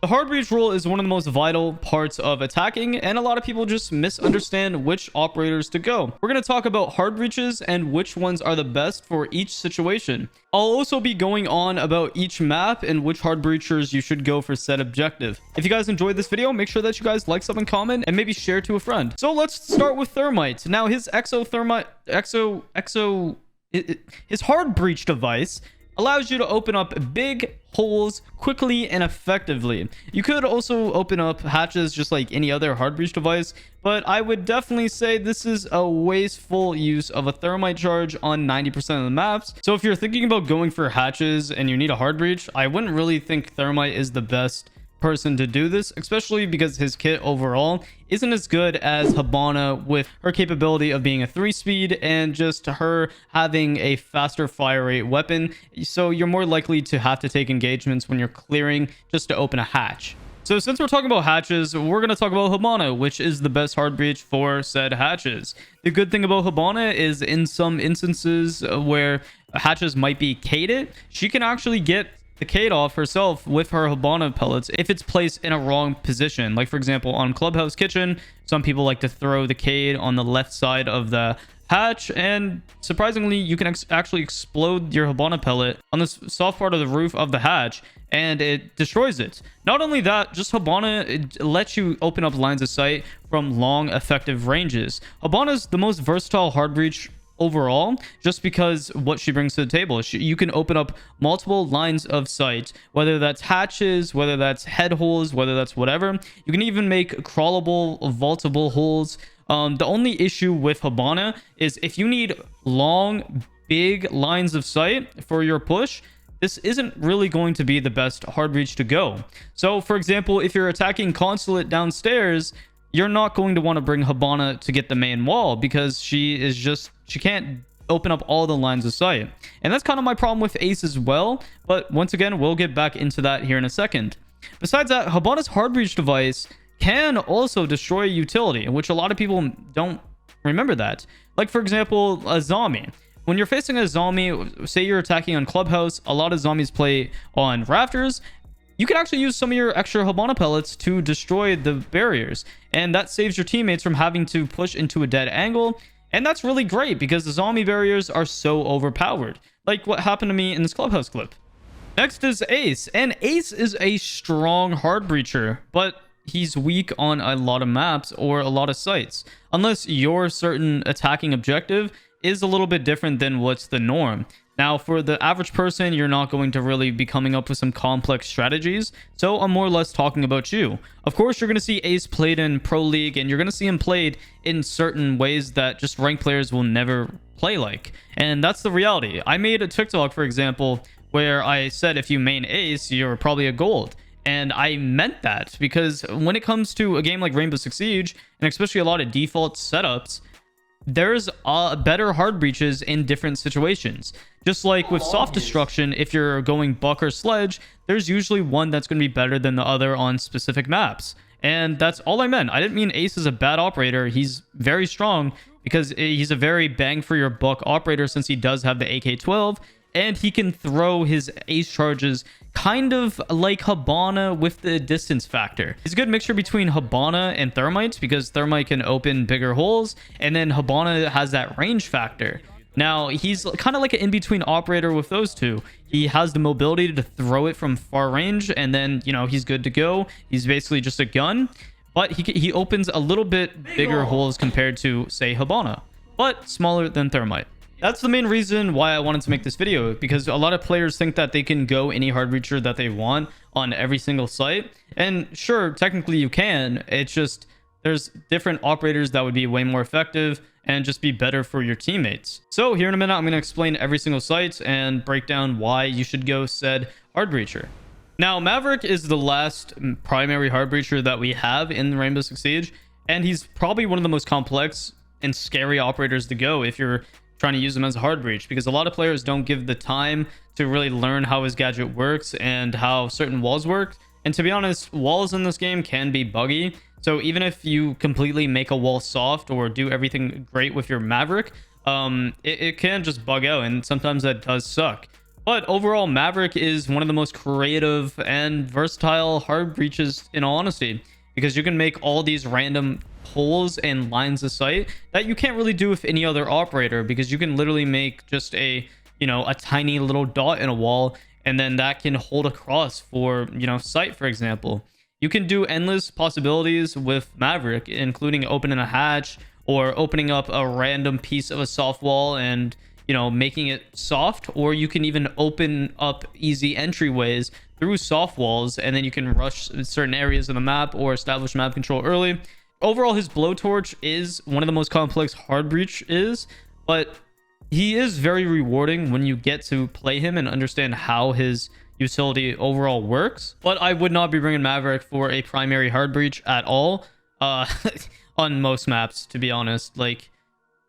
The hard breach rule is one of the most vital parts of attacking, and a lot of people just misunderstand which operators to go. We're going to talk about hard breaches and which ones are the best for each situation. I'll also be going on about each map and which hard breachers you should go for said objective. If you guys enjoyed this video, make sure that you guys like, sub, and comment, and maybe share to a friend. So let's start with Thermite. Now his his hard breach device allows you to open up big holes quickly and effectively. You could also open up hatches just like any other hard breach device, but I would definitely say this is a wasteful use of a thermite charge on 90% of the maps. So if you're thinking about going for hatches and you need a hard breach, I wouldn't really think thermite is the best person to do this, especially because his kit overall isn't as good as Hibana, with her capability of being a 3-speed and just her having a faster fire rate weapon. So you're more likely to have to take engagements when you're clearing just to open a hatch. So since we're talking about hatches, we're going to talk about Hibana, which is the best hard breach for said hatches. The good thing about Hibana is in some instances where hatches might be cated, she can actually get the Kate off herself with her Hibana pellets if it's placed in a wrong position. Like, for example, on Clubhouse Kitchen, some people like to throw the Kate on the left side of the hatch, and surprisingly, you can actually explode your Hibana pellet on the soft part of the roof of the hatch, and it destroys it. Not only that, just Hibana, it lets you open up lines of sight from long, effective ranges. Hibana's the most versatile hard breach overall, just because what she brings to the table. You can open up multiple lines of sight, whether that's hatches, whether that's head holes, whether that's whatever. You can even make crawlable, vaultable holes. The only issue with Hibana is if you need long, big lines of sight for your push, this isn't really going to be the best hard breach to go. So, for example, if you're attacking Consulate downstairs, you're not going to want to bring Hibana to get the main wall, because she can't open up all the lines of sight. And that's kind of my problem with Ace as well, but once again, we'll get back into that here in a second. Besides that, Hibana's hard breach device can also destroy utility, which a lot of people don't remember that. Like, for example, a zombie. When you're facing a zombie, say you're attacking on Clubhouse, a lot of zombies play on rafters. You can actually use some of your extra Hibana pellets to destroy the barriers, and that saves your teammates from having to push into a dead angle. And that's really great because the zombie barriers are so overpowered, like what happened to me in this Clubhouse clip. Next is Ace, and Ace is a strong hard breacher, but he's weak on a lot of maps or a lot of sites, unless your certain attacking objective is a little bit different than what's the norm. Now, for the average person, you're not going to really be coming up with some complex strategies, so I'm more or less talking about you. Of course, you're going to see Ace played in Pro League, and you're going to see him played in certain ways that just ranked players will never play like. And that's the reality. I made a TikTok, for example, where I said if you main Ace, you're probably a gold. And I meant that, because when it comes to a game like Rainbow Six Siege, and especially a lot of default setups, there's better hard breaches in different situations. Just like with soft destruction, if you're going buck or sledge, there's usually one that's going to be better than the other on specific maps. And that's all I meant. I didn't mean Ace is a bad operator. He's very strong because he's a very bang for your buck operator, since he does have the AK-12, and he can throw his Ace charges kind of like Hibana with the distance factor. It's a good mixture between Hibana and Thermite, because Thermite can open bigger holes, and then Hibana has that range factor. Now, he's kind of like an in-between operator with those two. He has the mobility to throw it from far range, and then, you know, he's good to go. He's basically just a gun, but he opens a little bit bigger holes compared to, say, Hibana, but smaller than Thermite. That's the main reason why I wanted to make this video, because a lot of players think that they can go any hard breacher that they want on every single site. And sure, technically you can. It's just there's different operators that would be way more effective and just be better for your teammates. So here in a minute, I'm going to explain every single site and break down why you should go said hard breacher. Now, Maverick is the last primary hard breacher that we have in Rainbow Six Siege, and he's probably one of the most complex and scary operators to go if you're trying to use him as a hard breach, because a lot of players don't give the time to really learn how his gadget works and how certain walls work. And to be honest, walls in this game can be buggy. So even if you completely make a wall soft or do everything great with your Maverick, it can just bug out, and sometimes that does suck. But overall, Maverick is one of the most creative and versatile hard breaches, in all honesty, because you can make all these random holes and lines of sight that you can't really do with any other operator, because you can literally make just a tiny little dot in a wall, and then that can hold across for sight, for example. You can do endless possibilities with Maverick, including opening a hatch or opening up a random piece of a soft wall and making it soft, or you can even open up easy entryways through soft walls, and then you can rush certain areas of the map or establish map control early. Overall, his blowtorch is one of the most complex hard breach but he is very rewarding when you get to play him and understand how his utility overall works. But I would not be bringing Maverick for a primary hard breach at all on most maps, to be honest. Like,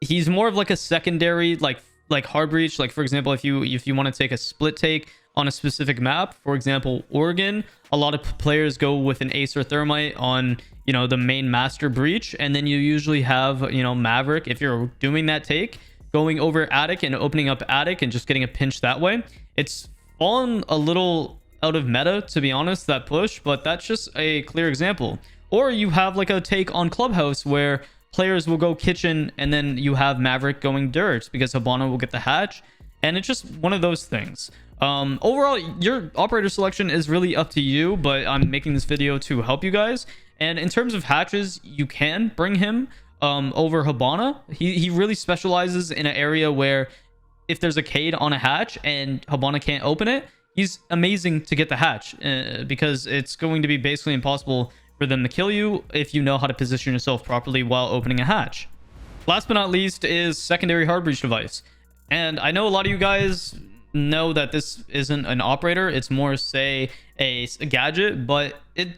he's more of like a secondary like hard breach. Like, for example, if you want to take a split take on a specific map, for example Oregon, a lot of players go with an ace or thermite on the main master breach, and then you usually have Maverick, if you're doing that take, going over attic and opening up attic and just getting a pinch that way. It's fallen a little out of meta, to be honest, that push, but that's just a clear example. Or you have like a take on Clubhouse where players will go kitchen, and then you have Maverick going dirt because Habana will get the hatch, and it's just one of those things. Overall, your operator selection is really up to you, but I'm making this video to help you guys. And in terms of hatches, you can bring him over Habana. He really specializes in an area where if there's a Cade on a hatch and Habana can't open it, he's amazing to get the hatch, because it's going to be basically impossible for them to kill you if you know how to position yourself properly while opening a hatch. Last but not least is secondary hard breach device. And I know a lot of you guys know that this isn't an operator, it's more, say, a gadget, but it's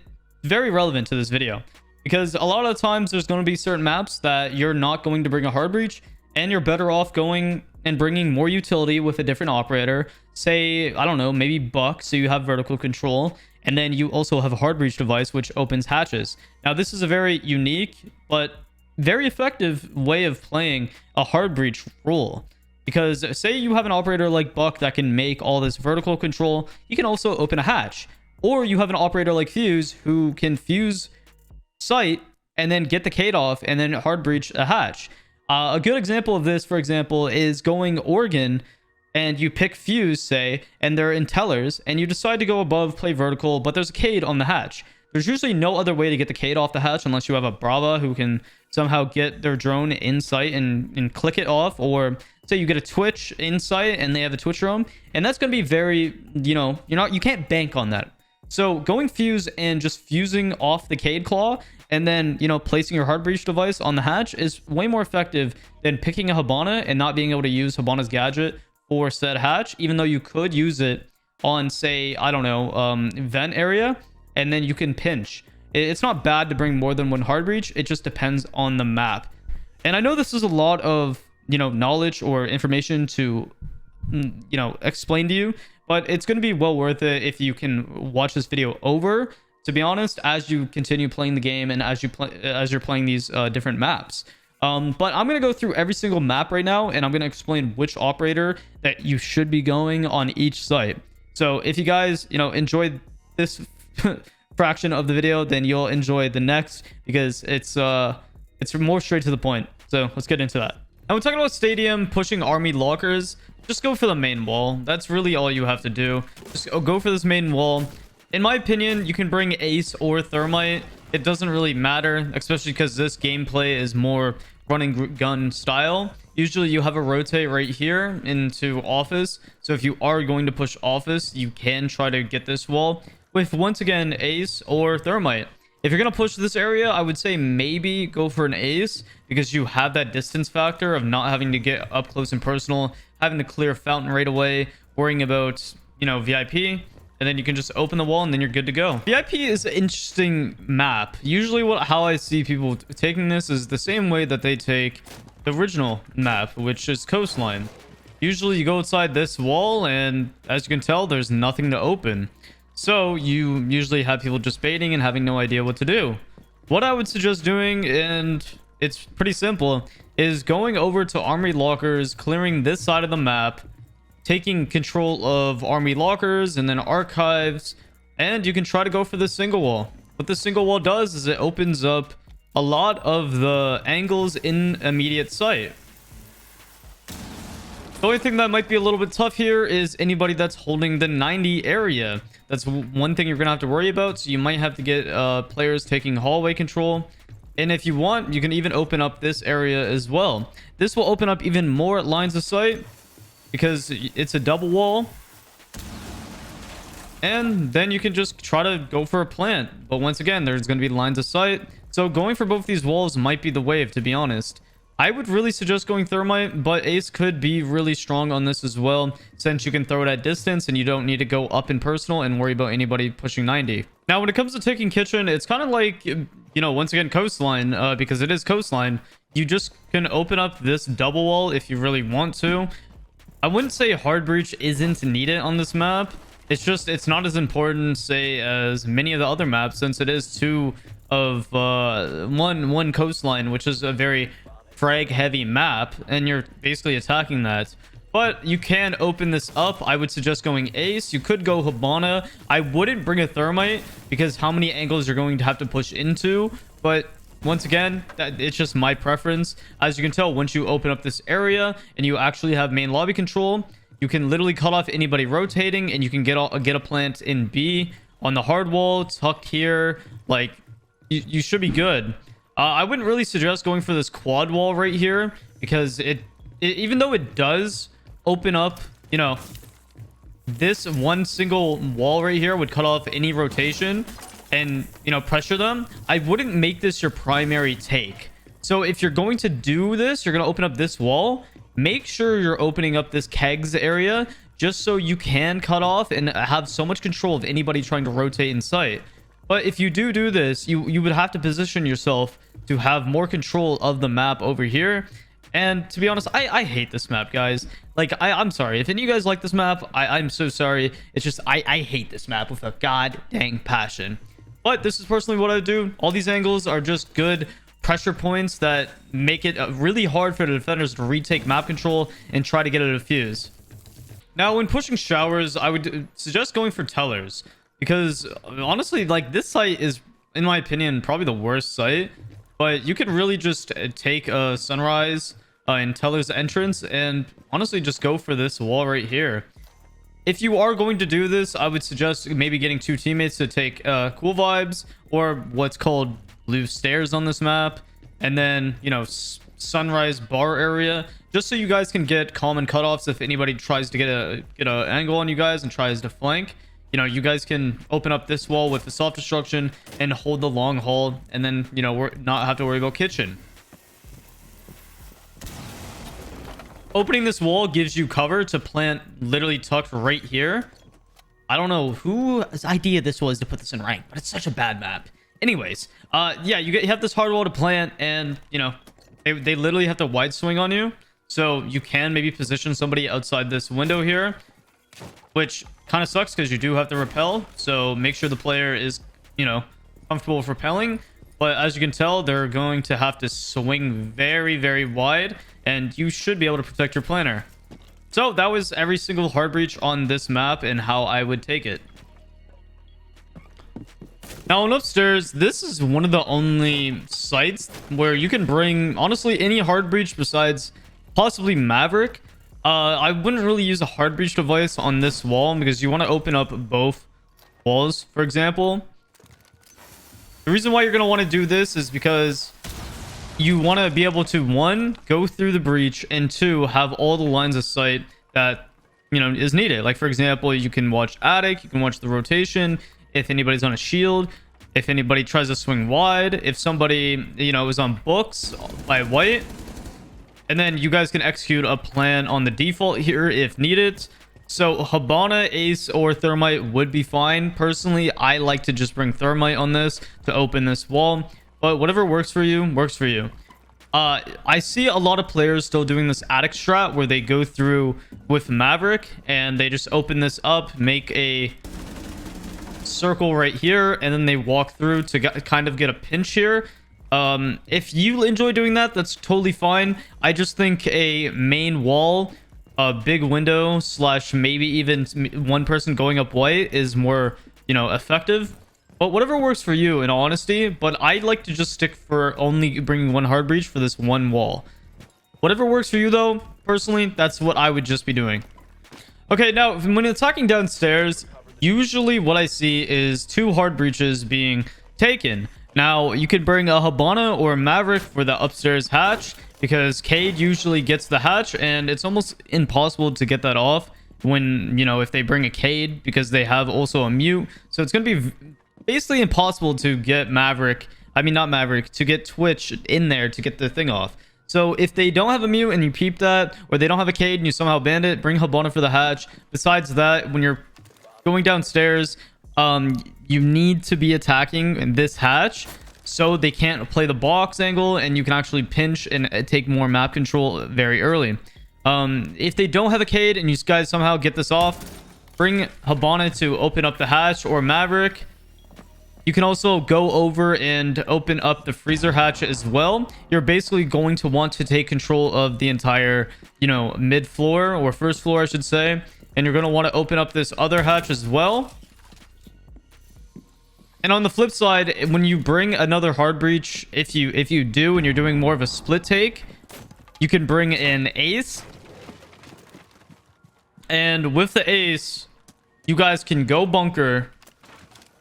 very relevant to this video, because a lot of the times there's going to be certain maps that you're not going to bring a hard breach, and you're better off going and bringing more utility with a different operator. Say, I don't know, maybe Buck, so you have vertical control, and then you also have a hard breach device which opens hatches. Now, this is a very unique but very effective way of playing a hard breach rule, because say you have an operator like Buck that can make all this vertical control, he can also open a hatch. Or you have an operator like Fuse who can fuse sight and then get the Cade off and then hard breach a hatch. A good example of this, for example, is going Oregon, and you pick Fuse, say, and they're in tellers, and you decide to go above, play vertical, but there's a Cade on the hatch. There's usually no other way to get the Cade off the hatch unless you have a Brava who can somehow get their drone in sight and click it off, or say you get a Twitch in sight and they have a Twitch drone, and that's going to be very, you can't bank on that. So going Fuse and just fusing off the Cade Claw and then, placing your hard breach device on the hatch is way more effective than picking a Habana and not being able to use Habana's gadget for said hatch, even though you could use it on, say, I don't know, vent area, and then you can pinch. It's not bad to bring more than one hard breach. It just depends on the map. And I know this is a lot of, knowledge or information to, explain to you, but it's going to be well worth it if you can watch this video over, to be honest, as you continue playing the game and as you're playing these different maps. But I'm going to go through every single map right now, and I'm going to explain which operator that you should be going on each site. So if you guys, enjoyed this fraction of the video, then you'll enjoy the next, because it's more straight to the point. So let's get into that. And we're talking about stadium, pushing army lockers. Just go for the main wall. That's really all you have to do. Just go for this main wall. In my opinion, you can bring ace or thermite. It doesn't really matter, especially because this gameplay is more running gun style. Usually you have a rotate right here into office. So if you are going to push office, you can try to get this wall with, once again, ace or thermite. If you're going to push this area, I would say maybe go for an ace, because you have that distance factor of not having to get up close and personal, having to clear fountain right away, worrying about, VIP, and then you can just open the wall and then you're good to go. VIP is an interesting map. Usually how I see people taking this is the same way that they take the original map, which is Coastline. Usually you go outside this wall, and as you can tell, there's nothing to open. So you usually have people just baiting and having no idea what to do. What I would suggest doing, and it's pretty simple, is going over to armory lockers, clearing this side of the map, taking control of army lockers and then archives, and you can try to go for the single wall. What the single wall does is it opens up a lot of the angles in immediate sight. The only thing that might be a little bit tough here is anybody that's holding the 90 area. That's one thing you're gonna have to worry about. So you might have to get players taking hallway control. And if you want, you can even open up this area as well. This will open up even more lines of sight because it's a double wall. And then you can just try to go for a plant. But once again, there's going to be lines of sight. So going for both these walls might be the wave, to be honest. I would really suggest going thermite, but ace could be really strong on this as well, since you can throw it at distance and you don't need to go up in personal and worry about anybody pushing 90. Now, when it comes to taking kitchen, it's kind of like, you know, once again, Coastline, because it is Coastline. You just can open up this double wall if you really want to. I wouldn't say hard breach isn't needed on this map. It's just, it's not as important, say, as many of the other maps, since it is two of one Coastline, which is a very frag heavy map, and you're basically attacking that. But you can open this up. I would suggest going ace. You could go Habana. I wouldn't bring a thermite because how many angles you're going to have to push into. But once again, it's just my preference. As you can tell, once you open up this area and you actually have main lobby control, you can literally cut off anybody rotating, and you can get a plant in B on the hard wall, tucked here. Like, you should be good. I wouldn't really suggest going for this quad wall right here because it even though it does open up, you know, this one single wall right here would cut off any rotation and, you know, pressure them. I wouldn't make this your primary take. So if you're going to do this, you're going to open up this wall. Make sure you're opening up this kegs area just so you can cut off and have so much control of anybody trying to rotate in sight. But if you do this, you would have to position yourself to have more control of the map over here. And to be honest, I hate this map, guys. Like, I'm sorry. If any of you guys like this map, I'm so sorry. It's just, I hate this map with a god dang passion. But this is personally what I do. All these angles are just good pressure points that make it really hard for the defenders to retake map control and try to get a defuse. Now, when pushing showers, I would suggest going for tellers. Because honestly, like, this site is, in my opinion, probably the worst site. But you could really just take a sunrise in teller's entrance and honestly just go for this wall right here. If you are going to do this, I would suggest maybe getting two teammates to take cool vibes or what's called blue stairs on this map. And then, you know, sunrise bar area, just so you guys can get common cutoffs if anybody tries to get a angle on you guys and tries to flank. You know, you guys can open up this wall with the self-destruction and hold the long haul, and then, you know, not have to worry about kitchen. Opening this wall gives you cover to plant literally tucked right here. I don't know whose idea this was to put this in rank, but it's such a bad map. Anyways, yeah, you have this hard wall to plant, and, you know, they literally have to wide swing on you. So you can maybe position somebody outside this window here, which kind of sucks because you do have to repel. So make sure the player is, you know, comfortable with repelling. But as you can tell, they're going to have to swing very, very wide, and you should be able to protect your planner. So that was every single hard breach on this map and how I would take it. Now on upstairs, this is one of the only sites where you can bring, honestly, any hard breach besides possibly Maverick. I wouldn't really use a hard breach device on this wall because you want to open up both walls, for example. The reason why you're going to want to do this is because you want to be able to, one, go through the breach, and two, have all the lines of sight that, you know, is needed. Like, for example, you can watch attic, you can watch the rotation, if anybody's on a shield, if anybody tries to swing wide, if somebody, you know, is on books by white. And then you guys can execute a plan on the default here if needed. So Habana, ace, or thermite would be fine. Personally, I like to just bring thermite on this to open this wall. But whatever works for you, works for you. I see a lot of players still doing this attic strat where they go through with Maverick and they just open this up, make a circle right here, and then they walk through to kind of get a pinch here. If you enjoy doing that, that's totally fine. I just think a main wall a big window slash maybe even one person going up white is more, you know, effective. But whatever works for you, in all honesty. But I like to just stick for only bringing one hard breach for this one wall. Whatever works for you, though, personally, that's what I would just be doing. Okay, now, when attacking downstairs, usually what I see is 2 hard breaches being taken. Now, you could bring a Habana or a Maverick for the upstairs hatch, because Cade usually gets the hatch, and it's almost impossible to get that off when, you know, if they bring a Cade, because they have also a mute. So it's going to be basically impossible to get Maverick, I mean, not Maverick, to get Twitch in there to get the thing off. So if they don't have a mute and you peep that, or they don't have a Cade and you somehow banned it, bring Habana for the hatch. Besides that, when you're going downstairs, you need to be attacking in this hatch so they can't play the box angle and you can actually pinch and take more map control very early. If they don't have a Cade and you guys somehow get this off, bring Habana to open up the hatch, or Maverick. You can also go over and open up the freezer hatch as well. You're basically going to want to take control of the entire, you know, mid floor, or first floor, I should say. And you're going to want to open up this other hatch as well. And on the flip side, when you bring another hard breach, if you do and you're doing more of a split take, you can bring in Ace. And with the Ace, you guys can go bunker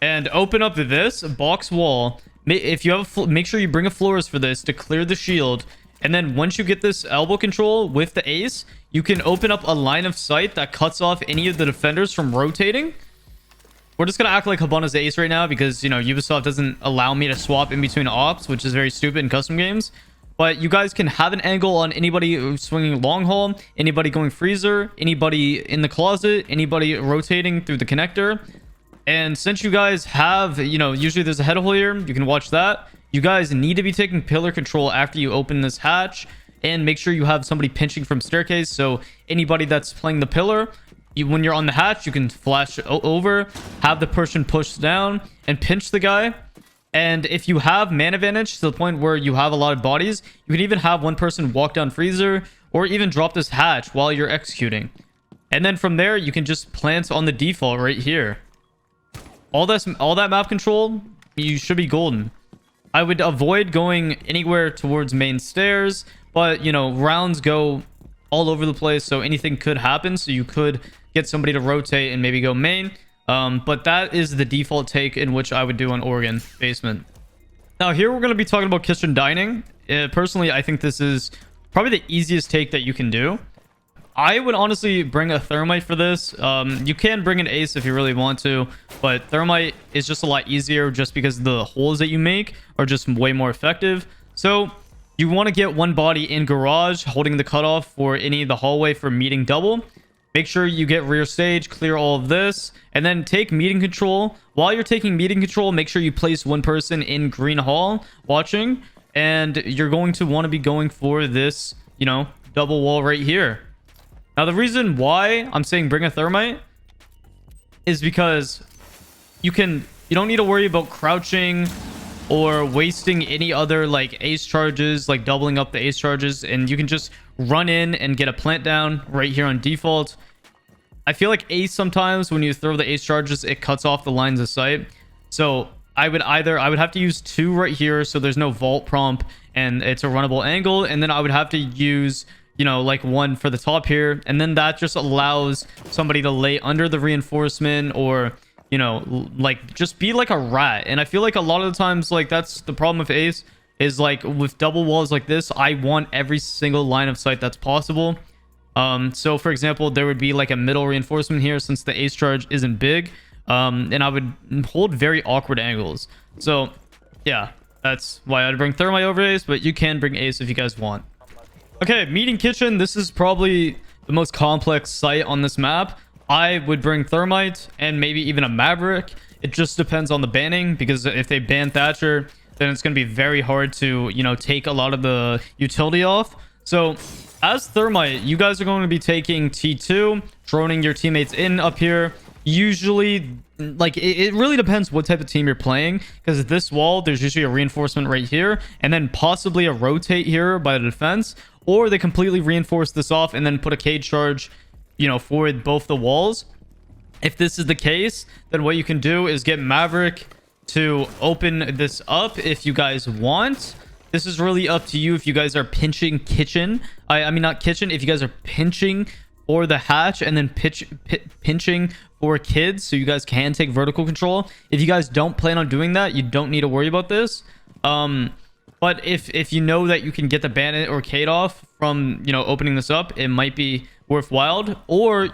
and open up this box wall. If you have make sure you bring a floors for this to clear the shield. And then once you get this elbow control with the Ace, you can open up a line of sight that cuts off any of the defenders from rotating. We're just gonna act like Habana's Ace right now because, you know, Ubisoft doesn't allow me to swap in between ops, which is very stupid in custom games. But you guys can have an angle on anybody swinging long haul, anybody going freezer, anybody in the closet, anybody rotating through the connector. And since you guys have, you know, usually there's a head hole here, you can watch that. You guys need to be taking pillar control after you open this hatch, and make sure you have somebody pinching from staircase. So anybody that's playing the pillar, when you're on the hatch, you can flash over, have the person push down and pinch the guy. And if you have man advantage to the point where you have a lot of bodies, you can even have one person walk down freezer or even drop this hatch while you're executing. And then from there, you can just plant on the default right here. All that map control, you should be golden. I would avoid going anywhere towards main stairs, but, you know, rounds go all over the place, so anything could happen. So you could get somebody to rotate and maybe go main. But that is the default take in which I would do on Oregon basement. Now here we're going to be talking about kitchen dining. Personally, I think this is probably the easiest take that you can do. I would honestly bring a thermite for this. You can bring an Ace if you really want to, but thermite is just a lot easier just because the holes that you make are just way more effective. So you want to get one body in garage holding the cutoff for any of the hallway for meeting double. Make sure you get rear stage, clear all of this, and then take meeting control. While you're taking meeting control, make sure you place one person in green hall watching, and you're going to want to be going for this, you know, double wall right here. Now, the reason why I'm saying bring a thermite is because you don't need to worry about crouching or wasting any other like ace charges, like doubling up the ace charges, and you can just run in and get a plant down right here on default. I feel like ace sometimes when you throw the ace charges, it cuts off the lines of sight. So I would have to use 2 right here so there's no vault prompt and it's a runnable angle, and then I would have to use, you know, like 1 for the top here, and then that just allows somebody to lay under the reinforcement, or, you know, like just be like a rat. And I feel like a lot of the times, like, that's the problem with ace, is like with double walls like this, I want every single line of sight that's possible. So for example, there would be like a middle reinforcement here since the ace charge isn't big, and I would hold very awkward angles. So yeah, that's why I'd bring thermite over ace, but you can bring ace if you guys want. Okay, meeting kitchen. This is probably the most complex site on this map. I would bring thermite and maybe even a Maverick. It just depends on the banning, because if they ban Thatcher, then it's going to be very hard to, you know, take a lot of the utility off. So as thermite, you guys are going to be taking T2, droning your teammates in up here. usually, like, it really depends what type of team you're playing, because this wall, there's usually a reinforcement right here, and then possibly a rotate here by the defense, or they completely reinforce this off and then put a cage charge, you know, for both the walls. If this is the case, then what you can do is get Maverick to open this up if you guys want. This is really up to you if you guys are pinching kitchen. I mean, not kitchen. If you guys are pinching for the hatch and then pinching for kids, so you guys can take vertical control. If you guys don't plan on doing that, you don't need to worry about this. But if you know that you can get the bandit or Kate off from, you know, opening this up, it might be worthwhile. Or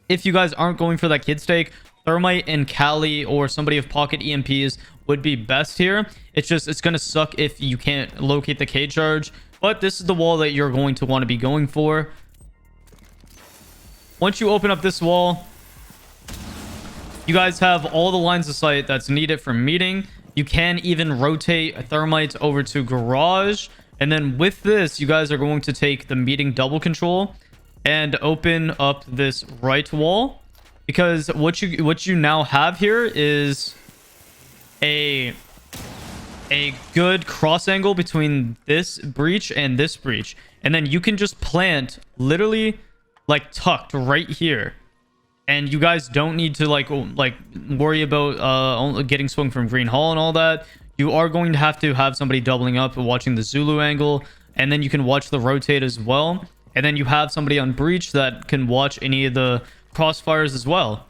if you guys aren't going for that kid stake, Thermite and Cali or somebody of pocket EMPs would be best here. It's gonna suck if you can't locate the K charge, but this is the wall that you're going to want to be going for. Once you open up this wall, you guys have all the lines of sight that's needed for meeting. You can even rotate Thermite over to garage, and then with this, you guys are going to take the meeting double control and open up this right wall, because what you now have here is a good cross angle between this breach and this breach, and then you can just plant literally like tucked right here, and you guys don't need to like worry about getting swung from green hall and all that. You are going to have somebody doubling up and watching the Zulu angle, and then you can watch the rotate as well, and then you have somebody on breach that can watch any of the crossfires as well.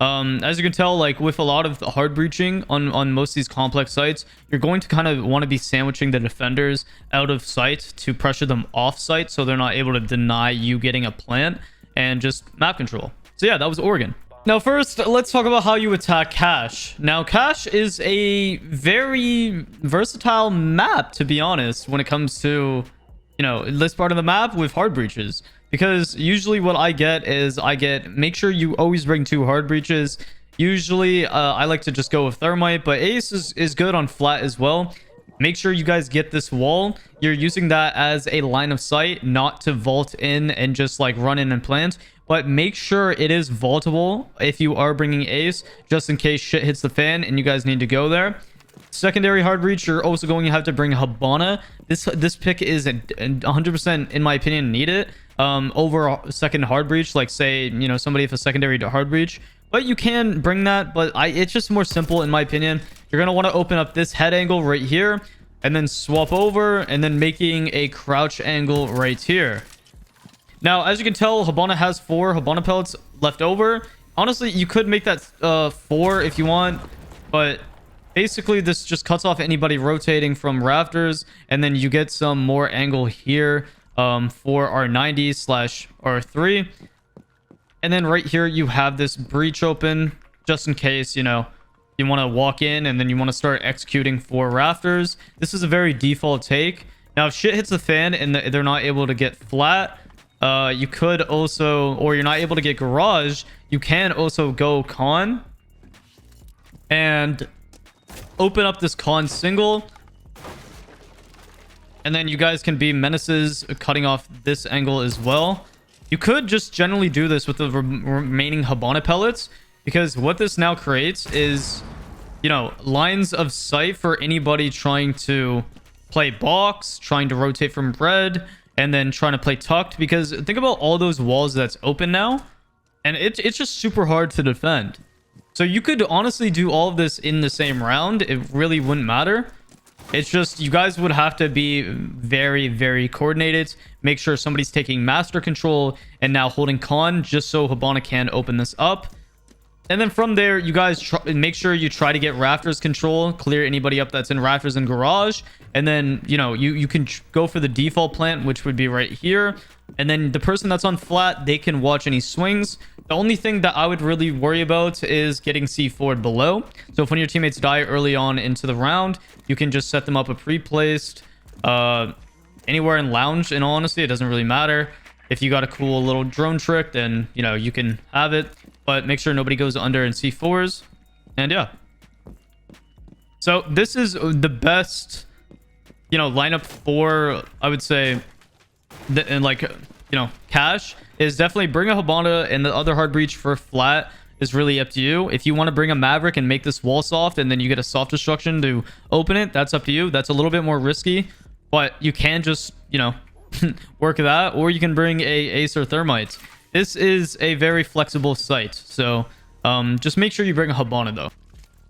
As you can tell, like with a lot of the hard breaching on most of these complex sites, you're going to kind of want to be sandwiching the defenders out of sight to pressure them off site, so they're not able to deny you getting a plant and just map control. So yeah, that was Oregon. Now first, let's talk about how you attack Cache. Now Cache is a very versatile map, to be honest, when it comes to, you know, this part of the map with hard breaches. Because usually what I get is make sure you always bring 2 hard breaches. Usually I like to just go with Thermite, but Ace is good on flat as well. Make sure you guys get this wall. You're using that as a line of sight, not to vault in and just like run in and plant. But make sure it is vaultable if you are bringing Ace, just in case shit hits the fan and you guys need to go there. Secondary hard breach, you're also going to have to bring Habana. This pick is 100%, in my opinion, needed over a second hard breach, like say, you know, somebody with a secondary hard breach. But you can bring that, but it's just more simple in my opinion. You're going to want to open up this head angle right here and then swap over and then making a crouch angle right here. Now, as you can tell, Habana has 4 Habana pellets left over. Honestly, you could make that 4 if you want, but basically this just cuts off anybody rotating from rafters, and then you get some more angle here for our 90/R3. And then right here you have this breach open, just in case, you know, you want to walk in and then you want to start executing for rafters. This is a very default take. Now if shit hits the fan and they're not able to get flat, you could also, or you're not able to get garage, you can also go con and open up this con single, and then you guys can be menaces, cutting off this angle as well. You could just generally do this with the remaining Habana pellets, because what this now creates is, you know, lines of sight for anybody trying to play box, trying to rotate from red, and then trying to play tucked. Because think about all those walls that's open now, and it's just super hard to defend. So you could honestly do all of this in the same round. It really wouldn't matter. It's just you guys would have to be very, very coordinated. Make sure somebody's taking master control and now holding con, just so Habana can open this up. And then from there, you guys make sure you try to get rafters control, clear anybody up that's in rafters and garage. And then, you know, you can go for the default plant, which would be right here. And then the person that's on flat, they can watch any swings. The only thing that I would really worry about is getting C4'd below. So if when your teammates die early on into the round, you can just set them up a pre-placed anywhere in lounge. In all honesty, it doesn't really matter. If you got a cool little drone trick, then, you know, you can have it. But make sure nobody goes under in C4s. And yeah. So this is the best, you know, lineup for, I would say, and like, you know, Cache is definitely bring a Habana, and the other hard breach for flat is really up to you. If you want to bring a Maverick and make this wall soft and then you get a soft destruction to open it, that's up to you. That's a little bit more risky, but you can just, you know, work that, or you can bring a ace or thermite. This is a very flexible site, so just make sure you bring a Habana though.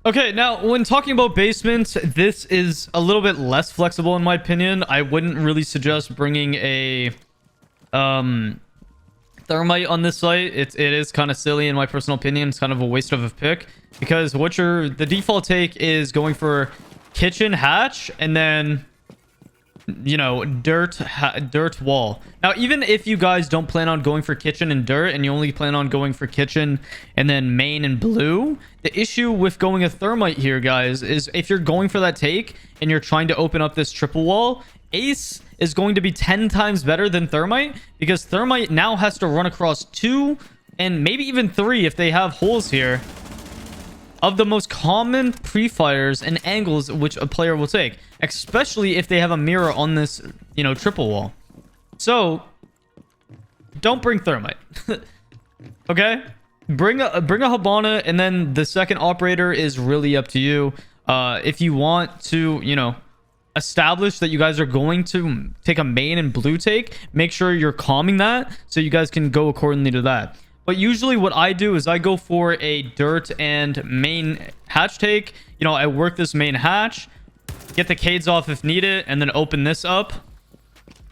Okay, now when talking about basements, this is a little bit less flexible in my opinion. I wouldn't really suggest bringing a thermite on this site. It is kind of silly in my personal opinion. It's kind of a waste of a pick, because the default take is going for kitchen hatch and then, you know, dirt wall. Now, even if you guys don't plan on going for kitchen and dirt and you only plan on going for kitchen and then main and blue, the issue with going a thermite here, guys, is if you're going for that take and you're trying to open up this triple wall, ace is going to be 10 times better than thermite, because thermite now has to run across 2 and maybe even 3 if they have holes here of the most common pre-fires and angles which a player will take, especially if they have a mirror on this, you know, triple wall. So don't bring thermite. Okay, bring a Habana, and then the second operator is really up to you. If you want to, you know, establish that you guys are going to take a main and blue take, make sure you're calming that so you guys can go accordingly to that. But usually what I do is I go for a dirt and main hatch take. You know, I work this main hatch, get the cades off if needed, and then open this up.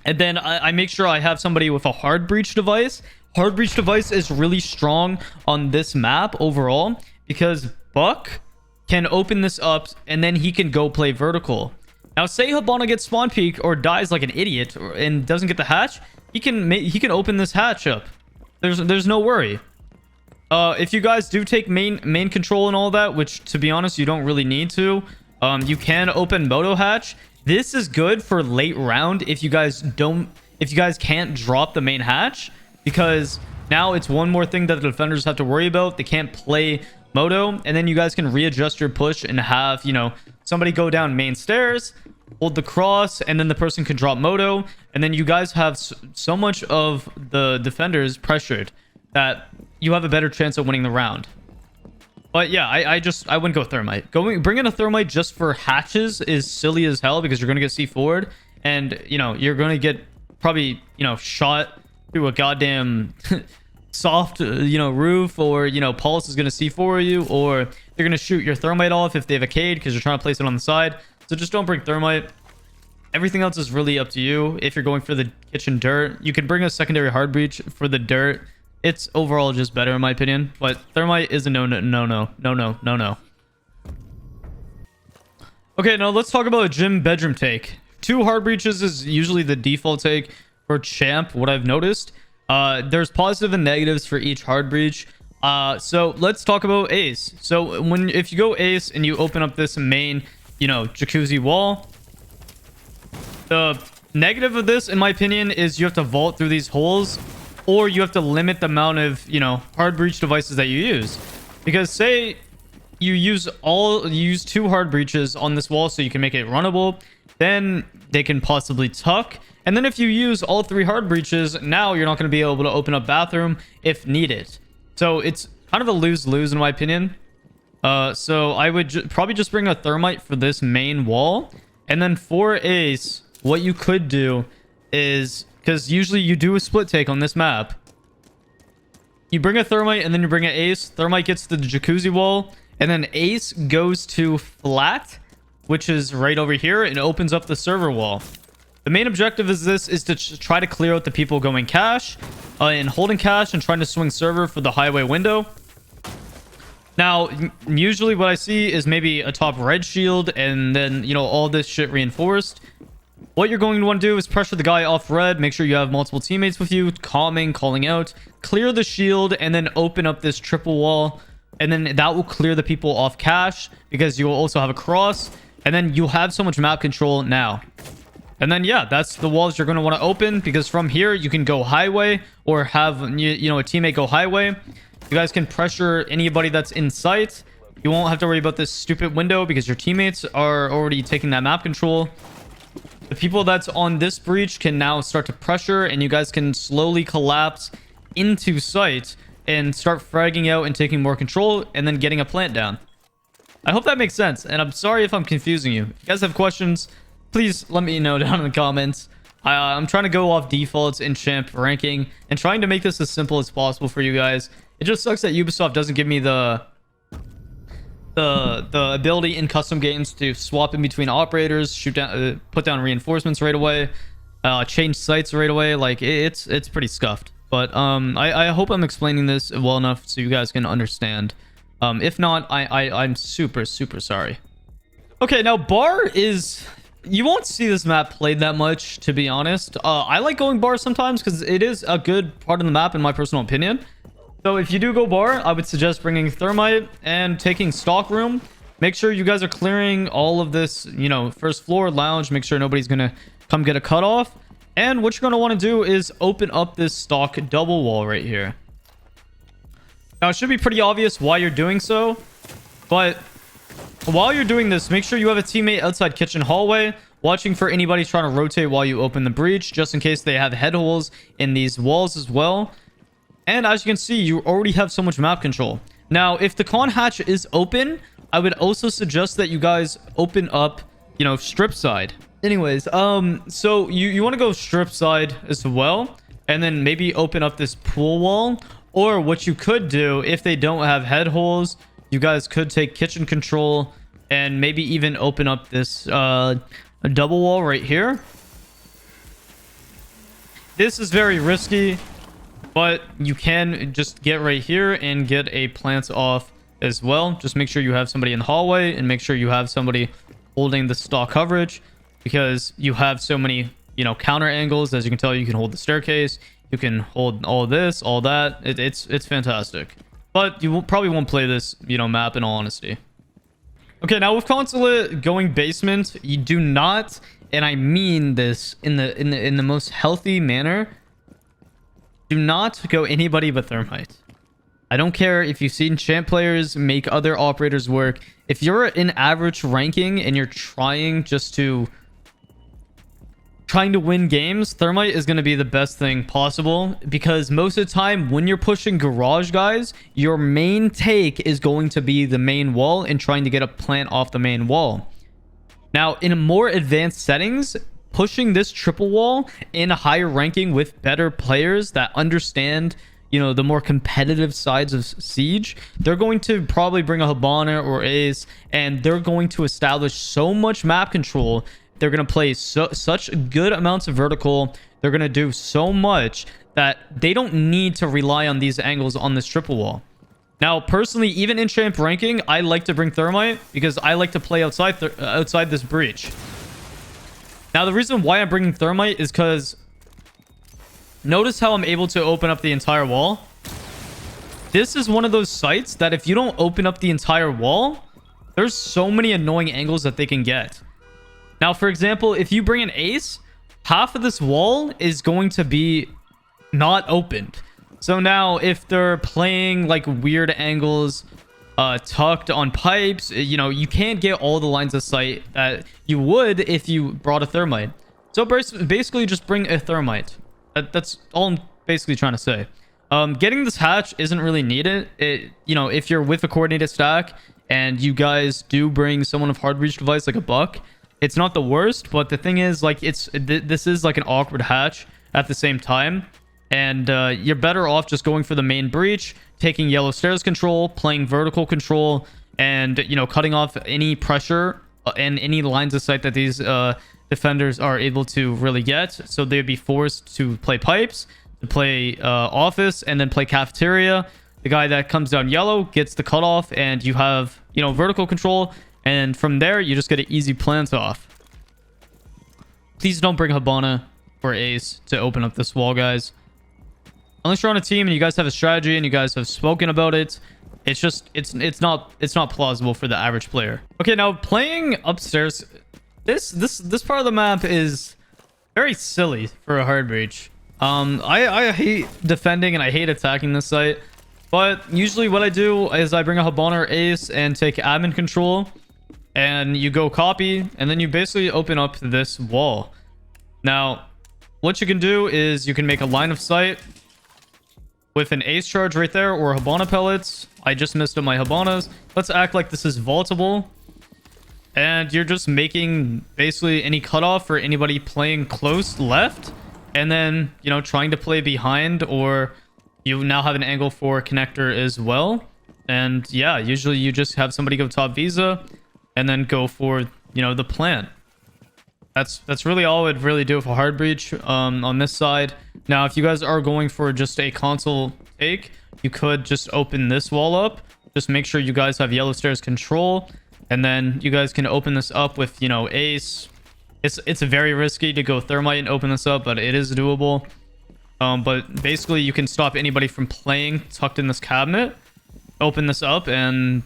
And then I make sure I have somebody with a hard breach device. Hard breach device is really strong on this map overall, because Buck can open this up and then he can go play vertical. Now, say Habana gets spawn peek or dies like an idiot and doesn't get the hatch, he can open this hatch up. There's no worry. If you guys do take main control and all that, which to be honest you don't really need to, you can open moto hatch. This is good for late round if you guys can't drop the main hatch, because now it's one more thing that the defenders have to worry about. They can't play moto, and then you guys can readjust your push and have, you know, somebody go down main stairs, hold the cross, and then the person can drop moto, and then you guys have so much of the defenders pressured that you have a better chance of winning the round. But yeah, I wouldn't go thermite. Bringing a thermite just for hatches is silly as hell, because you're gonna get C forward, and you know you're gonna get probably, you know, shot through a goddamn soft, you know, roof, or, you know, Pulse is gonna see for you, or they're gonna shoot your thermite off if they have a cade because you're trying to place it on the side. So just don't bring thermite. Everything else is really up to you. If you're going for the kitchen dirt, you can bring a secondary hard breach for the dirt. It's overall just better in my opinion, but thermite is a no. Okay, now let's talk about a gym bedroom take. 2 hard breaches is usually the default take for champ, what I've noticed. There's positive and negatives for each hard breach. So let's talk about ace. So if you go ace and you open up this main, you know, jacuzzi wall, the negative of this in my opinion is you have to vault through these holes, or you have to limit the amount of, you know, hard breach devices that you use. Because say you use 2 hard breaches on this wall so you can make it runnable, then they can possibly tuck. And then if you use all 3 hard breaches, now you're not going to be able to open up bathroom if needed. So it's kind of a lose-lose in my opinion. So I would probably just bring a thermite for this main wall. And then for ace, what you could do is, because usually you do a split take on this map, you bring a thermite and then you bring an ace. Thermite gets to the jacuzzi wall, and then ace goes to flat, which is right over here, and opens up the server wall. The main objective is to try to clear out the people going cash and holding cash and trying to swing server for the highway window. Now, usually what I see is maybe a top red shield and then, you know, all this shit reinforced. What you're going to want to do is pressure the guy off red. Make sure you have multiple teammates with you, calming, calling out, clear the shield, and then open up this triple wall. And then that will clear the people off cash, because you will also have a cross. And then you'll have so much map control now. And then, yeah, that's the walls you're going to want to open, because from here you can go highway or have, you know, a teammate go highway. You guys can pressure anybody that's in sight. You won't have to worry about this stupid window because your teammates are already taking that map control. The people that's on this breach can now start to pressure, and you guys can slowly collapse into sight and start fragging out and taking more control and then getting a plant down. I hope that makes sense, and I'm sorry if I'm confusing you. If you guys have questions, please let me know down in the comments. I'm trying to go off defaults in champ ranking and trying to make this as simple as possible for you guys. It just sucks that Ubisoft doesn't give me the ability in custom games to swap in between operators, shoot down, put down reinforcements right away, change sites right away. Like it's pretty scuffed. But I hope I'm explaining this well enough so you guys can understand. If not, I'm super sorry. Okay, now bar is, you won't see this map played that much, to be honest. I like going bar sometimes because it is a good part of the map in my personal opinion. So if you do go bar, I would suggest bringing thermite and taking stock room. Make sure you guys are clearing all of this, you know, first floor lounge. Make sure nobody's gonna come get a cutoff. And what you're gonna want to do is open up this stock double wall right here. Now it should be pretty obvious why you're doing so, but while you're doing this, make sure you have a teammate outside kitchen hallway watching for anybody trying to rotate while you open the breach, just in case they have head holes in these walls as well. And as you can see, you already have so much map control. Now, if the con hatch is open, I would also suggest that you guys open up, you know, strip side. Anyways, so you want to go strip side as well, and then maybe open up this pool wall. Or what you could do, if they don't have head holes, you guys could take kitchen control and maybe even open up this double wall right here. This is very risky, but you can just get right here and get a plant off as well. Just make sure you have somebody in the hallway and make sure you have somebody holding the stock coverage, because you have so many, you know, counter angles. As you can tell, you can hold the staircase, you can hold all this, all that. It's fantastic. But you probably won't play this, you know, map in all honesty. Okay, now with Consulate going basement, you do not, and I mean this in the most healthy manner, do not go anybody but thermite. I don't care if you've seen champ players make other operators work. If you're in average ranking and you're trying to win games, thermite is going to be the best thing possible, because most of the time when you're pushing garage guys, your main take is going to be the main wall and trying to get a plant off the main wall. Now, in more advanced settings, pushing this triple wall in a higher ranking with better players that understand, you know, the more competitive sides of Siege, they're going to probably bring a Hibana or Ace, and they're going to establish so much map control. They're going to play such good amounts of vertical. They're going to do so much that they don't need to rely on these angles on this triple wall. Now, personally, even in champ ranking, I like to bring thermite because I like to play outside this breach. Now, the reason why I'm bringing thermite is because notice how I'm able to open up the entire wall. This is one of those sites that if you don't open up the entire wall, there's so many annoying angles that they can get. Now, for example, if you bring an ace, half of this wall is going to be not opened. So now if they're playing like weird angles, tucked on pipes, you know, you can't get all the lines of sight that you would if you brought a thermite. So basically just bring a thermite. That's all I'm basically trying to say. Getting this hatch isn't really needed. You know, if you're with a coordinated stack and you guys do bring someone of hard reach device like a buck, it's not the worst. But the thing is, like, this is like an awkward hatch at the same time, and you're better off just going for the main breach, taking yellow stairs control, playing vertical control, and, you know, cutting off any pressure and any lines of sight that these defenders are able to really get. So they'd be forced to play pipes, to play office, and then play cafeteria. The guy that comes down yellow gets the cutoff, and you have, you know, vertical control, and from there you just get an easy plant off. Please don't bring Hibana or Ace to open up this wall, guys. Unless you're on a team and you guys have a strategy and you guys have spoken about it, it's just it's not plausible for the average player. Okay, now playing upstairs, this part of the map is very silly for a hard breach. I hate defending and I hate attacking this site, but usually what I do is I bring a Hibana or Ace and take admin control, and you go copy, and then you basically open up this wall. Now, what you can do is you can make a line of sight with an ace charge right there or Habana pellets. I just missed up my Habanas. Let's act like this is vaultable. And you're just making basically any cutoff for anybody playing close left. And then, you know, trying to play behind, or you now have an angle for connector as well. And yeah, usually you just have somebody go top visa and then go for, you know, the plant. That's really all I'd really do for hard breach on this side. Now, if you guys are going for just a console take, you could just open this wall up. Just make sure you guys have yellow stairs control, and then you guys can open this up with, you know, ace. It's very risky to go thermite and open this up, but it is doable. But basically, you can stop anybody from playing tucked in this cabinet. Open this up, and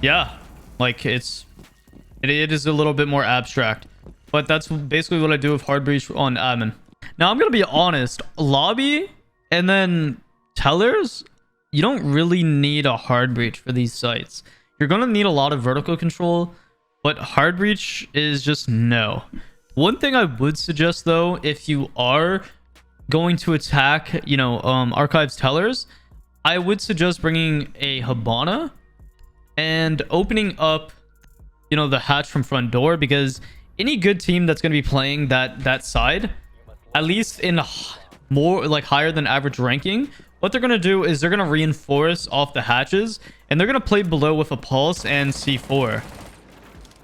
yeah, like it is a little bit more abstract, but that's basically what I do with hard breach on admin. Now, I'm gonna be honest, lobby and then tellers, you don't really need a hard breach for these sites. You're gonna need a lot of vertical control, but hard breach is just no. One thing I would suggest though, if you are going to attack, you know, archives tellers, I would suggest bringing a Habana and opening up, you know, the hatch from front door, because any good team that's going to be playing that side, at least in more like higher than average ranking, what they're going to do is they're going to reinforce off the hatches, and they're going to play below with a pulse and C4.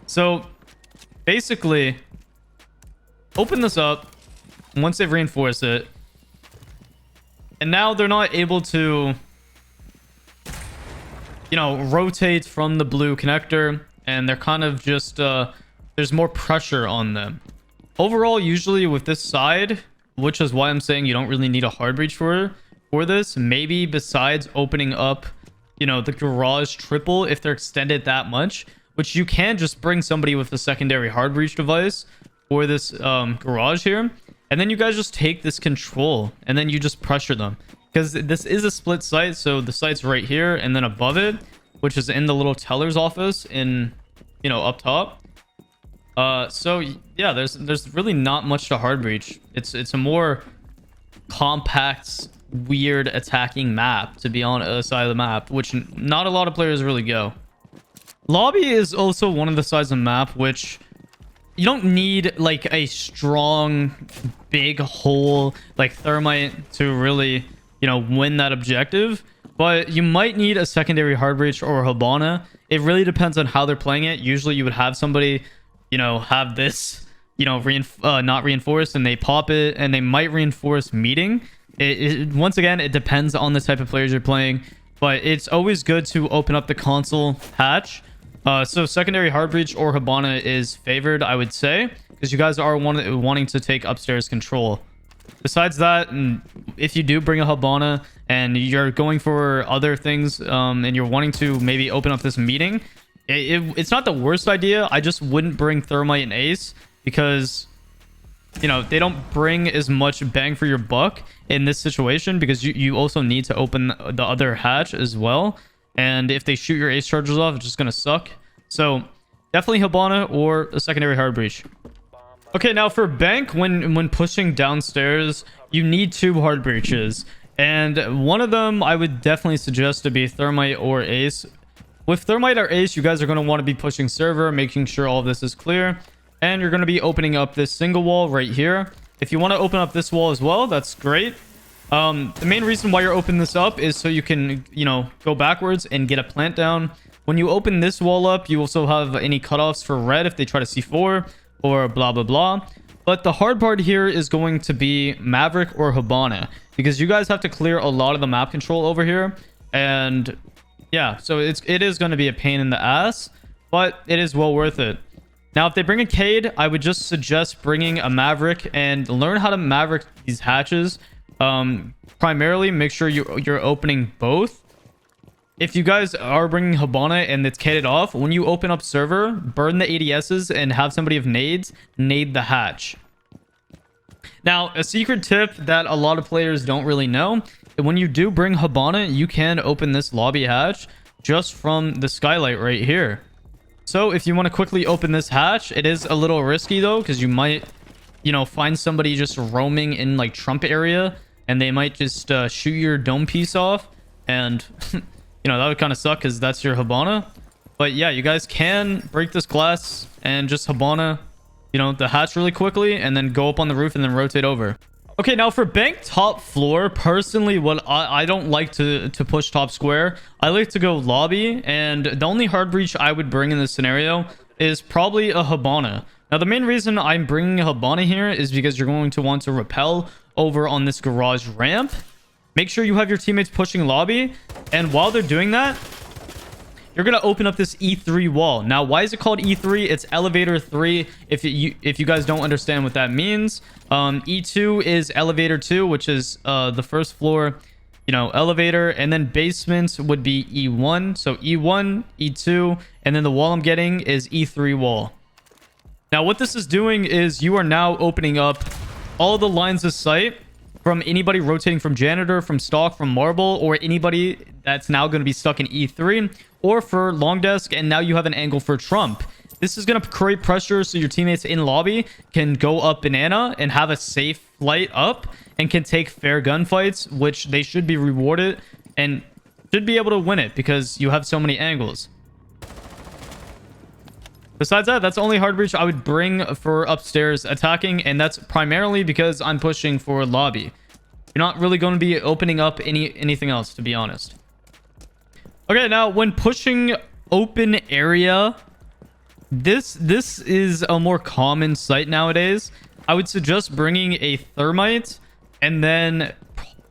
So basically, open this up once they've reinforced it, and now they're not able to, you know, rotate from the blue connector, and they're kind of just there's more pressure on them overall. Usually with this side, which is why I'm saying you don't really need a hard breach for this, maybe besides opening up, you know, the garage triple if they're extended that much, which you can just bring somebody with a secondary hard breach device for this garage here, and then you guys just take this control and then you just pressure them, because this is a split site. So the site's right here, and then above it, which is in the little teller's office in, you know, up top. So yeah, there's really not much to hard breach. It's a more compact, weird attacking map to be on a side of the map, which not a lot of players really go. Lobby is also one of the sides of the map which you don't need like a strong big hole like thermite to really, you know, win that objective, but you might need a secondary hard breach or Habana. It really depends on how they're playing it. Usually you would have somebody, you know, have this, you know, not reinforced, and they pop it, and they might reinforce meeting. Once again, it depends on the type of players you're playing, but it's always good to open up the console hatch. So secondary hard breach or Habana is favored, I would say, because you guys are wanting to take upstairs control. Besides that, if you do bring a Habana and you're going for other things, and you're wanting to maybe open up this meeting, it's not the worst idea. I just wouldn't bring thermite and ace, because, you know, they don't bring as much bang for your buck in this situation, because you also need to open the other hatch as well. And if they shoot your ace charges off, it's just gonna suck. So definitely Habana or a secondary hard breach. Okay, now for bank, when pushing downstairs, you need 2 hard breaches, and one of them I would definitely suggest to be thermite or ace. With thermite or ace, you guys are going to want to be pushing server, making sure all of this is clear, and you're going to be opening up this single wall right here. If you want to open up this wall as well, that's great. The main reason why you're opening this up is so you can, you know, go backwards and get a plant down. When you open this wall up, you also have any cutoffs for red if they try to C4 or blah blah blah. But the hard part here is going to be Maverick or Habana, because you guys have to clear a lot of the map control over here. And yeah, so it is going to be a pain in the ass, but it is well worth it. Now, if they bring a Cade, I would just suggest bringing a Maverick and learn how to Maverick these hatches. Primarily, make sure you're opening both. If you guys are bringing Habana and it's Caded off, when you open up server, burn the ADSs and have somebody of nades nade the hatch. Now, a secret tip that a lot of players don't really know, when you do bring Habana, you can open this lobby hatch just from the skylight right here. So if you want to quickly open this hatch, it is a little risky though, because you might, you know, find somebody just roaming in like Trump area and they might just shoot your dome piece off, and that would kind of suck because that's your Habana. But yeah, you guys can break this glass and just Habana the hatch really quickly, and then go up on the roof and then rotate over. Okay, now for bank top floor, personally, what I don't like to push top square. I like to go lobby, and the only hard breach I would bring in this scenario is probably a Habana. Now, the main reason I'm bringing a Habana here is because you're going to want to rappel over on this garage ramp. Make sure you have your teammates pushing lobby, and while they're doing that, you're going to open up this E3 wall. Now, why is it called E3? It's elevator 3. If you guys don't understand what that means, E2 is elevator 2, which is the first floor, elevator, and then basement would be E1. So E1, E2, and then the wall I'm getting is E3 wall. Now, what this is doing is you are now opening up all the lines of sight from anybody rotating from janitor, from stock, from marble, or anybody that's now going to be stuck in E3, or for long desk, and now you have an angle for trump. This is going to create pressure so your teammates in lobby can go up banana and have a safe flight up and can take fair gunfights, which they should be rewarded and should be able to win it because you have so many angles. Besides that, that's the only hard breach I would bring for upstairs attacking, and that's primarily because I'm pushing for lobby. You're not really going to be opening up anything else, to be honest. Okay, now when pushing open area, this is a more common sight nowadays. I would suggest bringing a thermite and then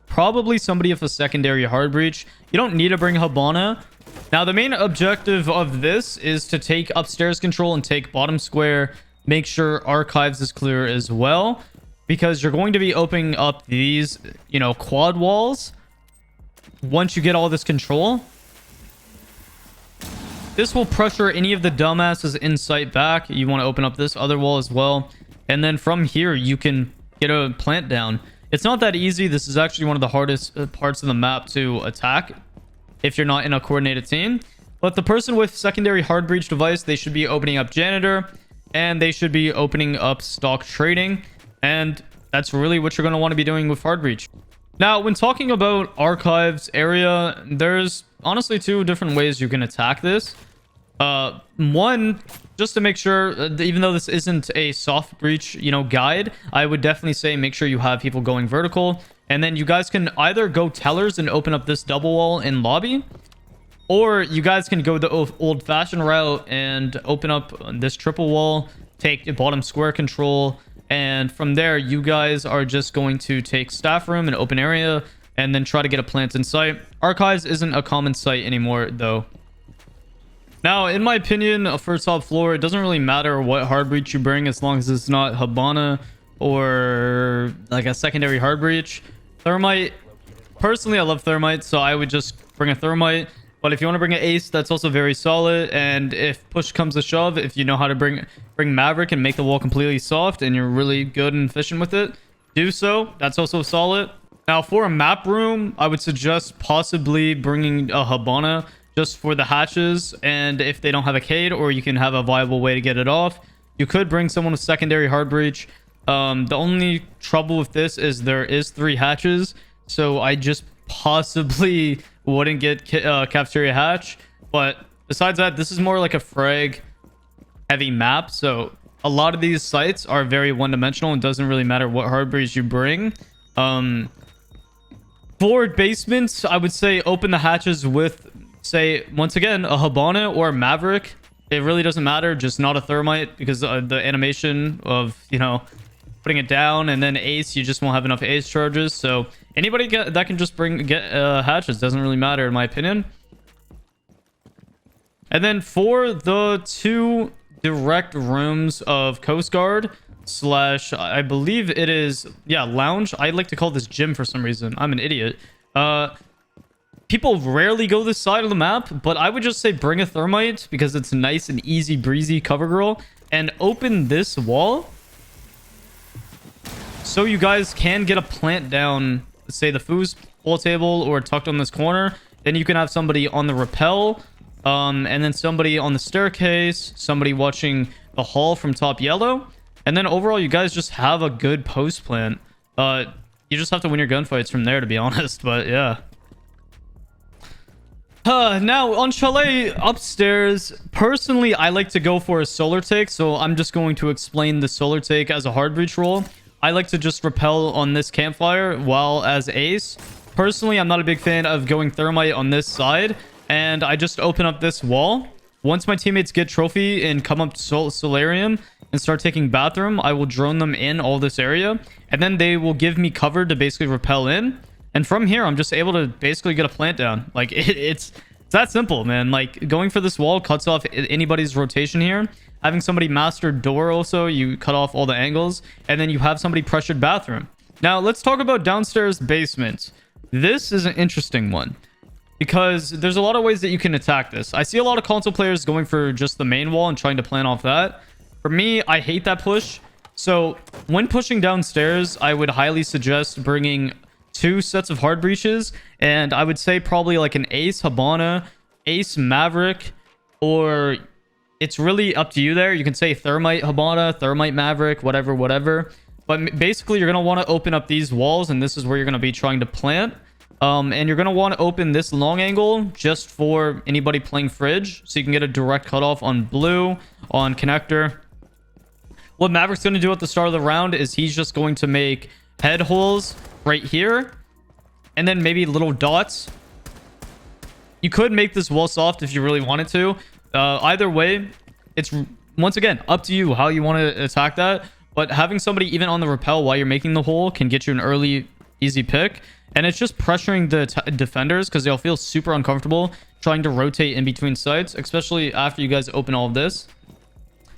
probably somebody with a secondary hard breach. You don't need to bring Habana. Now, the main objective of this is to take upstairs control and take bottom square. Make sure archives is clear as well, because you're going to be opening up these, quad walls. Once you get all this control, this will pressure any of the dumbasses in sight back. You want to open up this other wall as well. And then from here, you can get a plant down. It's not that easy. This is actually one of the hardest parts of the map to attack if you're not in a coordinated team. But the person with secondary hard breach device, they should be opening up janitor, and they should be opening up stock trading, and that's really what you're going to want to be doing with hard breach. Now, when talking about archives area, there's honestly two different ways you can attack this. One, just to make sure, even though this isn't a soft breach guide, I would definitely say make sure you have people going vertical. And then you guys can either go tellers and open up this double wall in lobby, or you guys can go the old-fashioned route and open up this triple wall, take bottom square control, and from there, you guys are just going to take staff room and open area, and then try to get a plant in sight. Archives isn't a common sight anymore, though. Now, in my opinion, for top floor, it doesn't really matter what hard breach you bring as long as it's not Habana or like a secondary hard breach. Thermite, personally, I love thermite, so I would just bring a thermite. But if you want to bring an ace, that's also very solid. And if push comes to shove, if you know how to bring Maverick and make the wall completely soft and you're really good and efficient with it, do so. That's also solid. Now, for a map room, I would suggest possibly bringing a Habana just for the hatches. And if they don't have a Cade, or you can have a viable way to get it off, you could bring someone with secondary hard breach. The only trouble with this is there is 3 hatches, so I just possibly wouldn't get cafeteria hatch. But besides that, this is more like a frag heavy map, so a lot of these sites are very one-dimensional and doesn't really matter what hard breach you bring. For basements, I would say open the hatches with, say, once again, a Habana or a Maverick. It really doesn't matter, just not a thermite, because the animation of putting it down, and then ace, you just won't have enough ace charges. So anybody that can just get hatches doesn't really matter, in my opinion. And then for the 2 direct rooms of Coast Guard slash, I believe it is, yeah, lounge. I like to call this gym for some reason. I'm an idiot. People rarely go this side of the map, but I would just say bring a thermite because it's nice and easy breezy cover girl, and open this wall so you guys can get a plant down, say the foos wall table or tucked on this corner. Then you can have somebody on the rappel, and then somebody on the staircase, somebody watching the hall from top yellow, and then overall you guys just have a good post plant. You just have to win your gunfights from there, to be honest. But yeah. Now on Chalet upstairs, personally, I like to go for a solar take. So I'm just going to explain the solar take as a hard breach roll. I like to just rappel on this campfire while as ace. Personally, I'm not a big fan of going thermite on this side. And I just open up this wall. Once my teammates get trophy and come up solarium and start taking bathroom, I will drone them in all this area. And then they will give me cover to basically rappel in. And from here, I'm just able to basically get a plant down. Like, it's that simple, man. Like, going for this wall cuts off anybody's rotation here. Having somebody master door also, you cut off all the angles. And then you have somebody pressured bathroom. Now, let's talk about downstairs basement. This is an interesting one, because there's a lot of ways that you can attack this. I see a lot of console players going for just the main wall and trying to plan off that. For me, I hate that push. So, when pushing downstairs, I would highly suggest bringing 2 sets of hard breaches, and I would say probably like an ace Habana, ace Maverick, or it's really up to you there. You can say thermite Habana, thermite Maverick, whatever. But basically, you're going to want to open up these walls, and this is where you're going to be trying to plant. And you're going to want to open this long angle just for anybody playing fridge, so you can get a direct cutoff on blue, on connector. What Maverick's going to do at the start of the round is he's just going to make head holes right here, and then maybe little dots. You could make this wall soft if you really wanted to. Either way, it's once again up to you how you want to attack that. But having somebody even on the rappel while you're making the hole can get you an early easy pick, and it's just pressuring the defenders because they'll feel super uncomfortable trying to rotate in between sites, especially after you guys open all of this.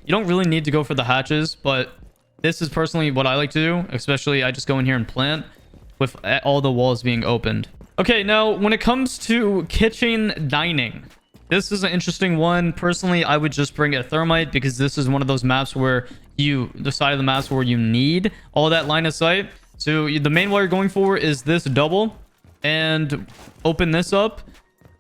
You don't really need to go for the hatches, but this is personally what I like to do. Especially I just go in here and plant with all the walls being opened. Okay, now when it comes to kitchen dining, this is an interesting one. Personally, I would just bring a thermite because this is one of those maps where the side of the maps where you need all that line of sight. So the main wall you're going for is this double, and open this up.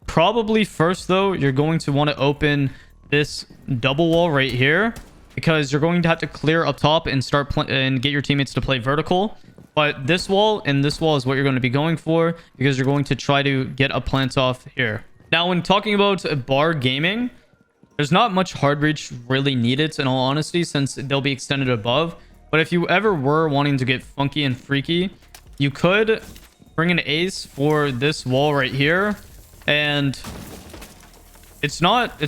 Probably first though, you're going to want to open this double wall right here, because you're going to have to clear up top and start and get your teammates to play vertical. But this wall and this wall is what you're going to be going for, because you're going to try to get a plant off here. Now, when talking about bar gaming, there's not much hard breach really needed, in all honesty, since they'll be extended above. But if you ever were wanting to get funky and freaky, you could bring an ace for this wall right here, and it's not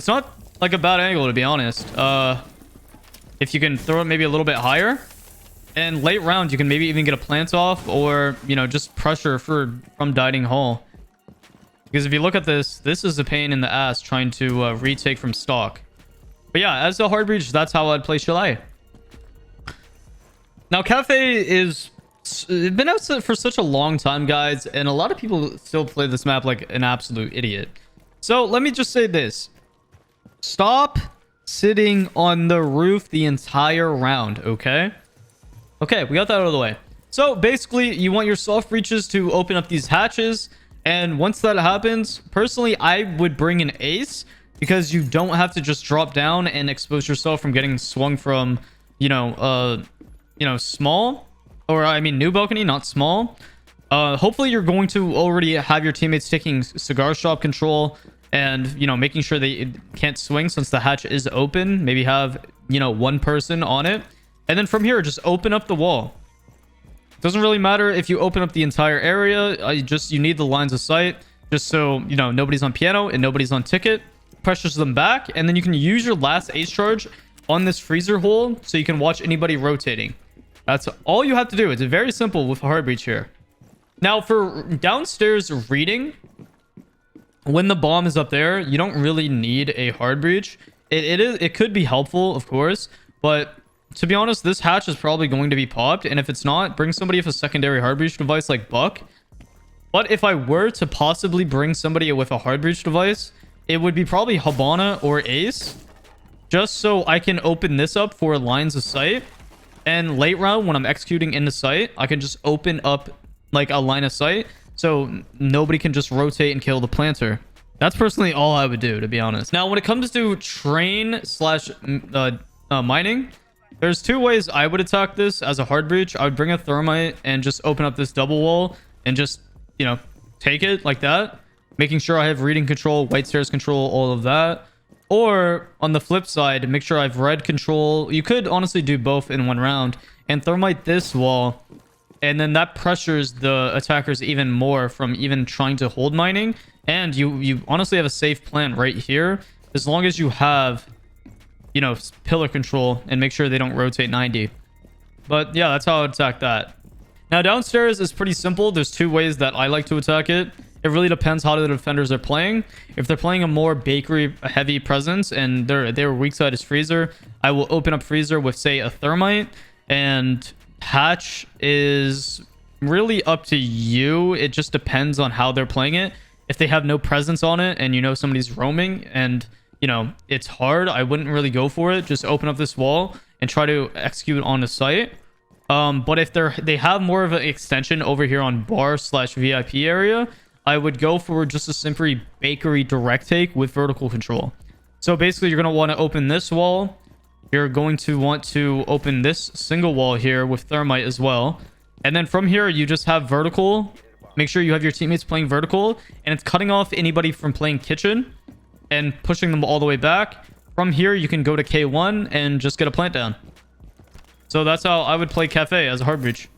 like a bad angle, to be honest. If you can throw it maybe a little bit higher, and late round you can maybe even get a plant off, or just pressure from dining hall. Because if you look at this is a pain in the ass trying to retake from stock. But yeah, as a hard breach, that's how I'd play Chalet. Now, Cafe is been out for such a long time, guys, and a lot of people still play this map like an absolute idiot. So let me just say this: stop sitting on the roof the entire round. Okay, we got that out of the way. So basically, you want your soft breaches to open up these hatches, and once that happens, personally, I would bring an ace, because you don't have to just drop down and expose yourself from getting swung from small, or I mean new balcony, not small. Hopefully you're going to already have your teammates taking cigar shop control, and making sure they can't swing since the hatch is open. Maybe have one person on it, and then from here just open up the wall. Doesn't really matter if you open up the entire area. You need the lines of sight, just so nobody's on piano and nobody's on ticket. Pressures them back, and then you can use your last ace charge on this freezer hole so you can watch anybody rotating. That's all you have to do. It's very simple with a hard breach here. Now, for downstairs reading, when the bomb is up there, you don't really need a hard breach. It could be helpful, of course, but to be honest, this hatch is probably going to be popped, and if it's not, bring somebody with a secondary hard breach device like Buck. But if I were to possibly bring somebody with a hard breach device, it would be probably Habana or Ace, just so I can open this up for lines of sight. And late round, when I'm executing into sight, I can just open up like a line of sight, so nobody can just rotate and kill the planter. That's personally all I would do, to be honest. Now, when it comes to train slash mining, There's two ways I would attack this as a hard breach. I would bring a thermite and just open up this double wall and just, you know, take it like that, making sure I have reading control, white stairs control, all of that. Or on the flip side, make sure I have red control. You could honestly do both in one round and thermite this wall, and then that pressures the attackers even more from even trying to hold mining. And you honestly have a safe plan right here, as long as you have, you know, pillar control and make sure they don't rotate 90. But yeah, that's how I would attack that. Now downstairs is pretty simple. There's two ways that I like to attack it. It really depends how the defenders are playing. If they're playing a more bakery heavy presence and their weak side is freezer, I will open up freezer with, say, a thermite. And hatch is really up to you. It just depends on how they're playing it. If they have no presence on it and you know somebody's roaming and, you know, it's hard, I wouldn't really go for it. Just open up this wall and try to execute on the site. But if they have more of an extension over here on bar/VIP area, I would go for just a simply bakery direct take with vertical control. So basically, you're going to want to open this wall. You're going to want to open this single wall here with thermite as well. And then from here, you just have vertical. Make sure you have your teammates playing vertical. And it's cutting off anybody from playing kitchen and pushing them all the way back. From here, you can go to K1 and just get a plant down. So that's how I would play Cafe as a hard breach.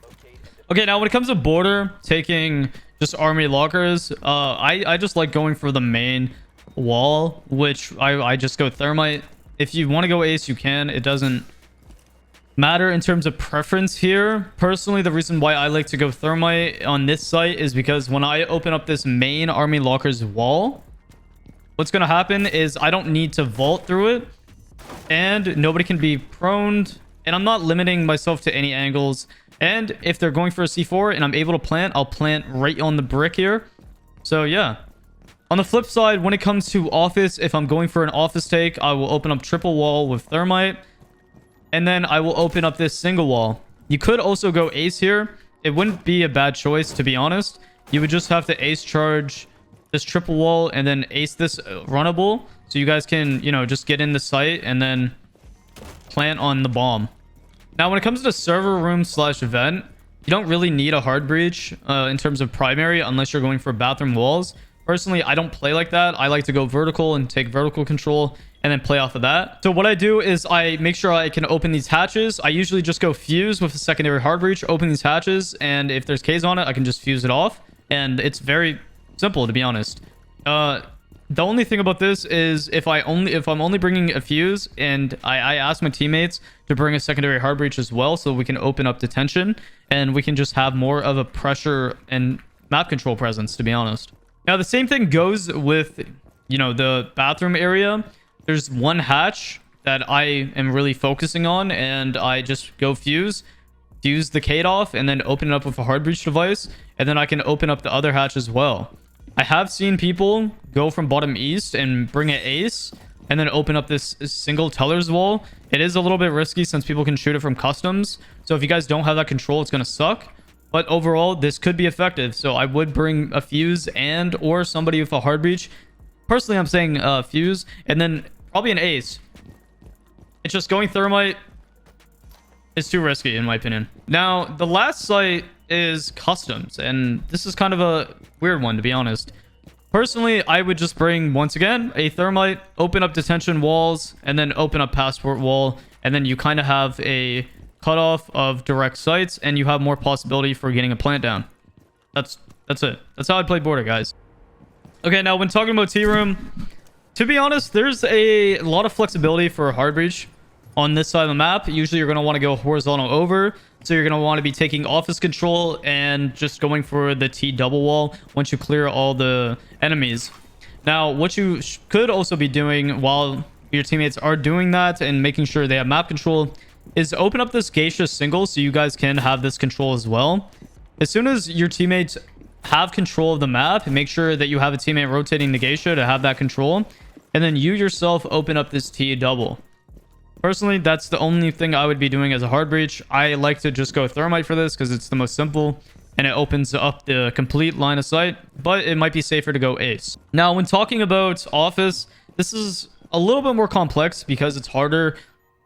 Okay, now when it comes to border, taking just army lockers, I just like going for the main wall, which I just go thermite. If you want to go ace, you can. It doesn't matter in terms of preference here. Personally, the reason why I like to go thermite on this site is because when I open up this main army lockers wall, what's going to happen is I don't need to vault through it, and nobody can be proned, and I'm not limiting myself to any angles. And if they're going for a C4 and I'm able to plant, I'll plant right on the brick here. So yeah. On the flip side, when it comes to office, if I'm going for an office take, I will open up triple wall with thermite. And then I will open up this single wall. You could also go ace here. It wouldn't be a bad choice, to be honest. You would just have to ace charge this triple wall and then ace this runnable. So you guys can, you know, just get in the site and then plant on the bomb. Now, when it comes to server room/event, you don't really need a hard breach in terms of primary unless you're going for bathroom walls. Personally, I don't play like that. I like to go vertical and take vertical control and then play off of that. So what I do is I make sure I can open these hatches. I usually just go fuse with a secondary hard breach, open these hatches, and if there's Ks on it, I can just fuse it off. And it's very simple, to be honest. The only thing about this is if I'm only bringing a fuse, and I ask my teammates to bring a secondary hard breach as well, so we can open up detention and we can just have more of a pressure and map control presence, to be honest. Now the same thing goes with, you know, the bathroom area. There's one hatch that I am really focusing on, and I just go fuse the Kate off, and then open it up with a hard breach device, and then I can open up the other hatch as well. I have seen people go from bottom east and bring an ace and then open up this single tellers wall. It is a little bit risky since people can shoot it from customs. So if you guys don't have that control, it's going to suck. But overall, this could be effective. So I would bring a fuse and or somebody with a hard breach. Personally, I'm saying fuse and then probably an ace. It's just going thermite is too risky in my opinion. Now, the last site is customs, and this is kind of a weird one, to be honest. Personally, I would just bring, once again, a thermite, open up detention walls, and then open up passport wall, and then you kind of have a cutoff of direct sites, and you have more possibility for getting a plant down. That's it. That's how I play border, guys. Okay, now when talking about T-room, to be honest, there's a lot of flexibility for a hard breach on this side of the map. Usually you're going to want to go horizontal over, so you're going to want to be taking office control and just going for the T double wall once you clear all the enemies. Now what you could also be doing while your teammates are doing that and making sure they have map control is open up this geisha single so you guys can have this control as well. As soon as your teammates have control of the map, make sure that you have a teammate rotating the geisha to have that control, and then you yourself open up this T double. Personally, that's the only thing I would be doing as a hard breach. I like to just go thermite for this because it's the most simple and it opens up the complete line of sight, but it might be safer to go ace. Now, when talking about office, this is a little bit more complex because it's harder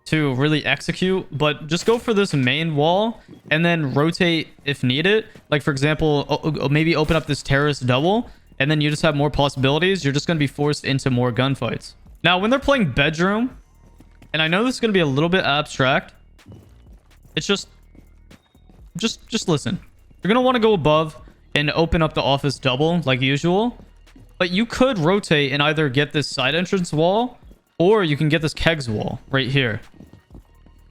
to really execute, but just go for this main wall and then rotate if needed. Like, for example, maybe open up this terrace double, and then you just have more possibilities. You're just going to be forced into more gunfights. Now, when they're playing bedroom, and I know this is going to be a little bit abstract, it's just listen. You're going to want to go above and open up the office double like usual, but you could rotate and either get this side entrance wall, or you can get this kegs wall right here.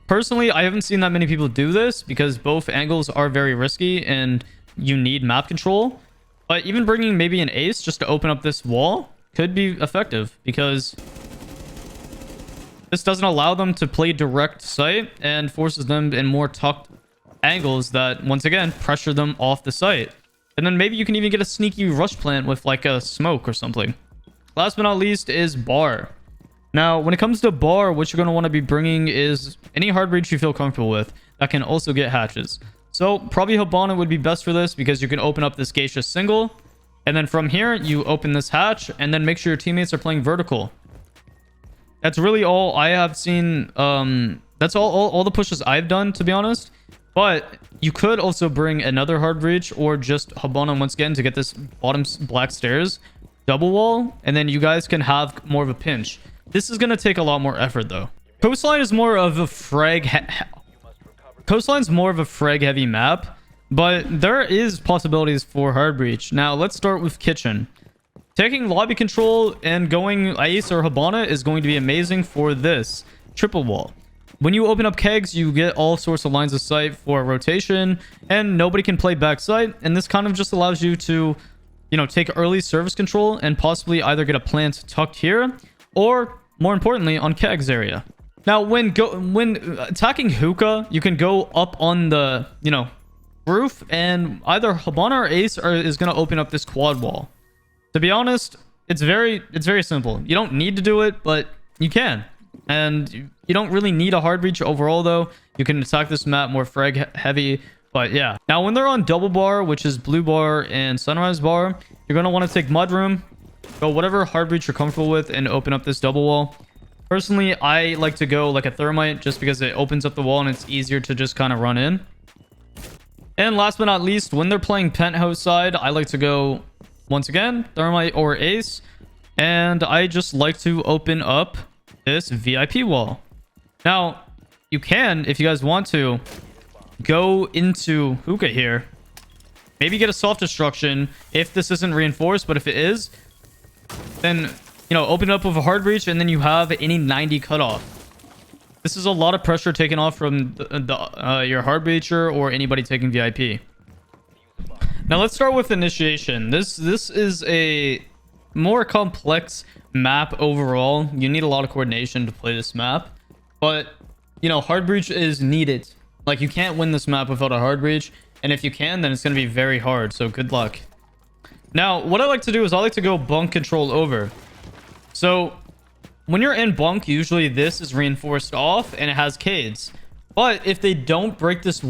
Personally, I haven't seen that many people do this because both angles are very risky and you need map control. But even bringing maybe an ace just to open up this wall could be effective, because this doesn't allow them to play direct sight and forces them in more tucked angles that, once again, pressure them off the site. And then maybe you can even get a sneaky rush plant with like a smoke or something. Last but not least is bar. Now, when it comes to bar, what you're going to want to be bringing is any hard breach you feel comfortable with that can also get hatches. So probably Hibana would be best for this, because you can open up this geisha single, and then from here you open this hatch, and then make sure your teammates are playing vertical. That's really all I have seen. That's all the pushes I've done, to be honest. But you could also bring another hard breach, or just Hibana once again to get this bottom black stairs double wall, and then you guys can have more of a pinch. This is going to take a lot more effort, though. Coastline is more of a Coastline's more of a frag heavy map, but there is possibilities for hard breach. Now, let's start with kitchen. Taking lobby control and going Ace or Hibana is going to be amazing for this triple wall. When you open up kegs, you get all sorts of lines of sight for rotation, and nobody can play backside. And this kind of just allows you to, you know, take early service control and possibly either get a plant tucked here, or more importantly, on kegs area. Now, when attacking hookah, you can go up on the, you know, roof, and either Hibana or Ace is going to open up this quad wall. To be honest, it's very simple. You don't need to do it, but you can. And you don't really need a hard breach overall, though. You can attack this map more frag heavy, but yeah. Now, when they're on double bar, which is blue bar and sunrise bar, you're going to want to take mudroom, go whatever hard breach you're comfortable with, and open up this double wall. Personally, I like to go like a thermite, just because it opens up the wall and it's easier to just kind of run in. And last but not least, when they're playing penthouse side, I like to go, once again, thermite or ace. And I just like to open up this VIP wall. Now, you can, if you guys want to, go into hookah here. Maybe get a soft destruction if this isn't reinforced, but if it is, then, you know, open it up with a hard breach, and then you have any 90 cutoff. This is a lot of pressure taken off from your hard breacher or anybody taking VIP. Now let's start with initiation. This is a more complex map overall. You need a lot of coordination to play this map, but you know, hard breach is needed. Like, you can't win this map without a hard breach, and if you can, then it's going to be very hard, so good luck. Now, what I like to do is I like to go bunk control over. So when you're in bunk, usually this is reinforced off and it has cades. But if they don't break this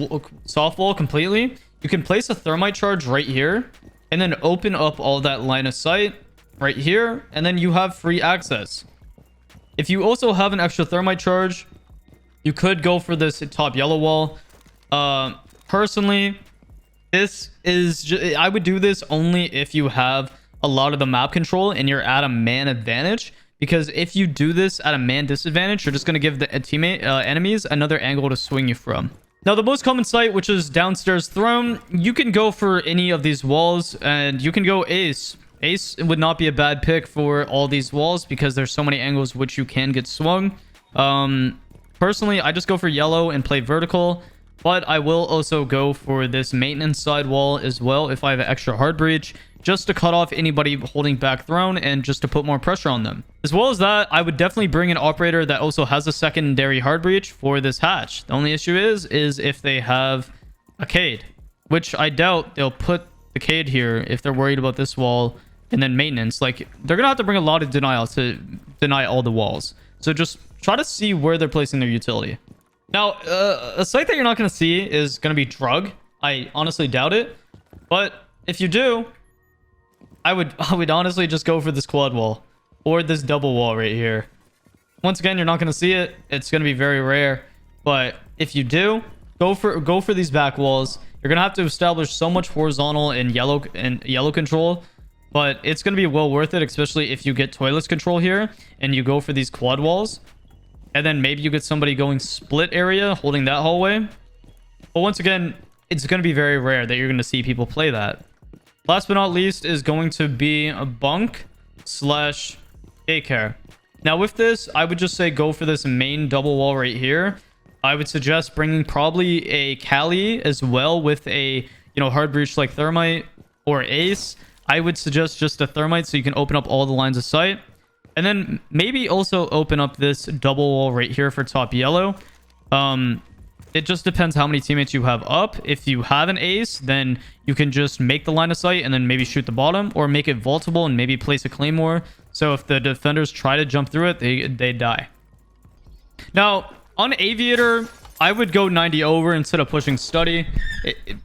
soft wall completely, you can place a thermite charge right here and then open up all that line of sight right here, and then you have free access. If you also have an extra thermite charge, you could go for this top yellow wall. Personally, I would do this only if you have a lot of the map control and you're at a man advantage, because if you do this at a man disadvantage, you're just going to give the teammate enemies another angle to swing you from. Now, the most common site, which is downstairs throne, you can go for any of these walls, and you can go ace. Ace would not be a bad pick for all these walls because there's so many angles which you can get swung. Personally, I just go for yellow and play vertical, but I will also go for this maintenance side wall as well if I have an extra hard breach, just to cut off anybody holding back throne and just to put more pressure on them. As well as that, I would definitely bring an operator that also has a secondary hard breach for this hatch. The only issue is if they have a cade, which I doubt they'll put the cade here if they're worried about this wall. And then maintenance, like, they're gonna have to bring a lot of denial to deny all the walls. So just try to see where they're placing their utility. Now, a site that you're not gonna see is gonna be drug. I honestly doubt it, but if you do, I would honestly just go for this quad wall or this double wall right here. Once again, you're not going to see it. It's going to be very rare. But if you do, go for these back walls. You're going to have to establish so much horizontal and yellow control. But it's going to be well worth it, especially if you get toilets control here and you go for these quad walls. And then maybe you get somebody going split area, holding that hallway. But once again, it's going to be very rare that you're going to see people play that. Last but not least is going to be a bunk / daycare. Now with this, I would just say go for this main double wall right here. I would suggest bringing probably a Chalet as well with a, hard breach like thermite or ace. I would suggest just a thermite so you can open up all the lines of sight. And then maybe also open up this double wall right here for top yellow. It just depends how many teammates you have up. If you have an ace, then you can just make the line of sight and then maybe shoot the bottom, or make it vaultable and maybe place a claymore. So if the defenders try to jump through it, they die. Now, on Aviator, I would go 90 over instead of pushing study.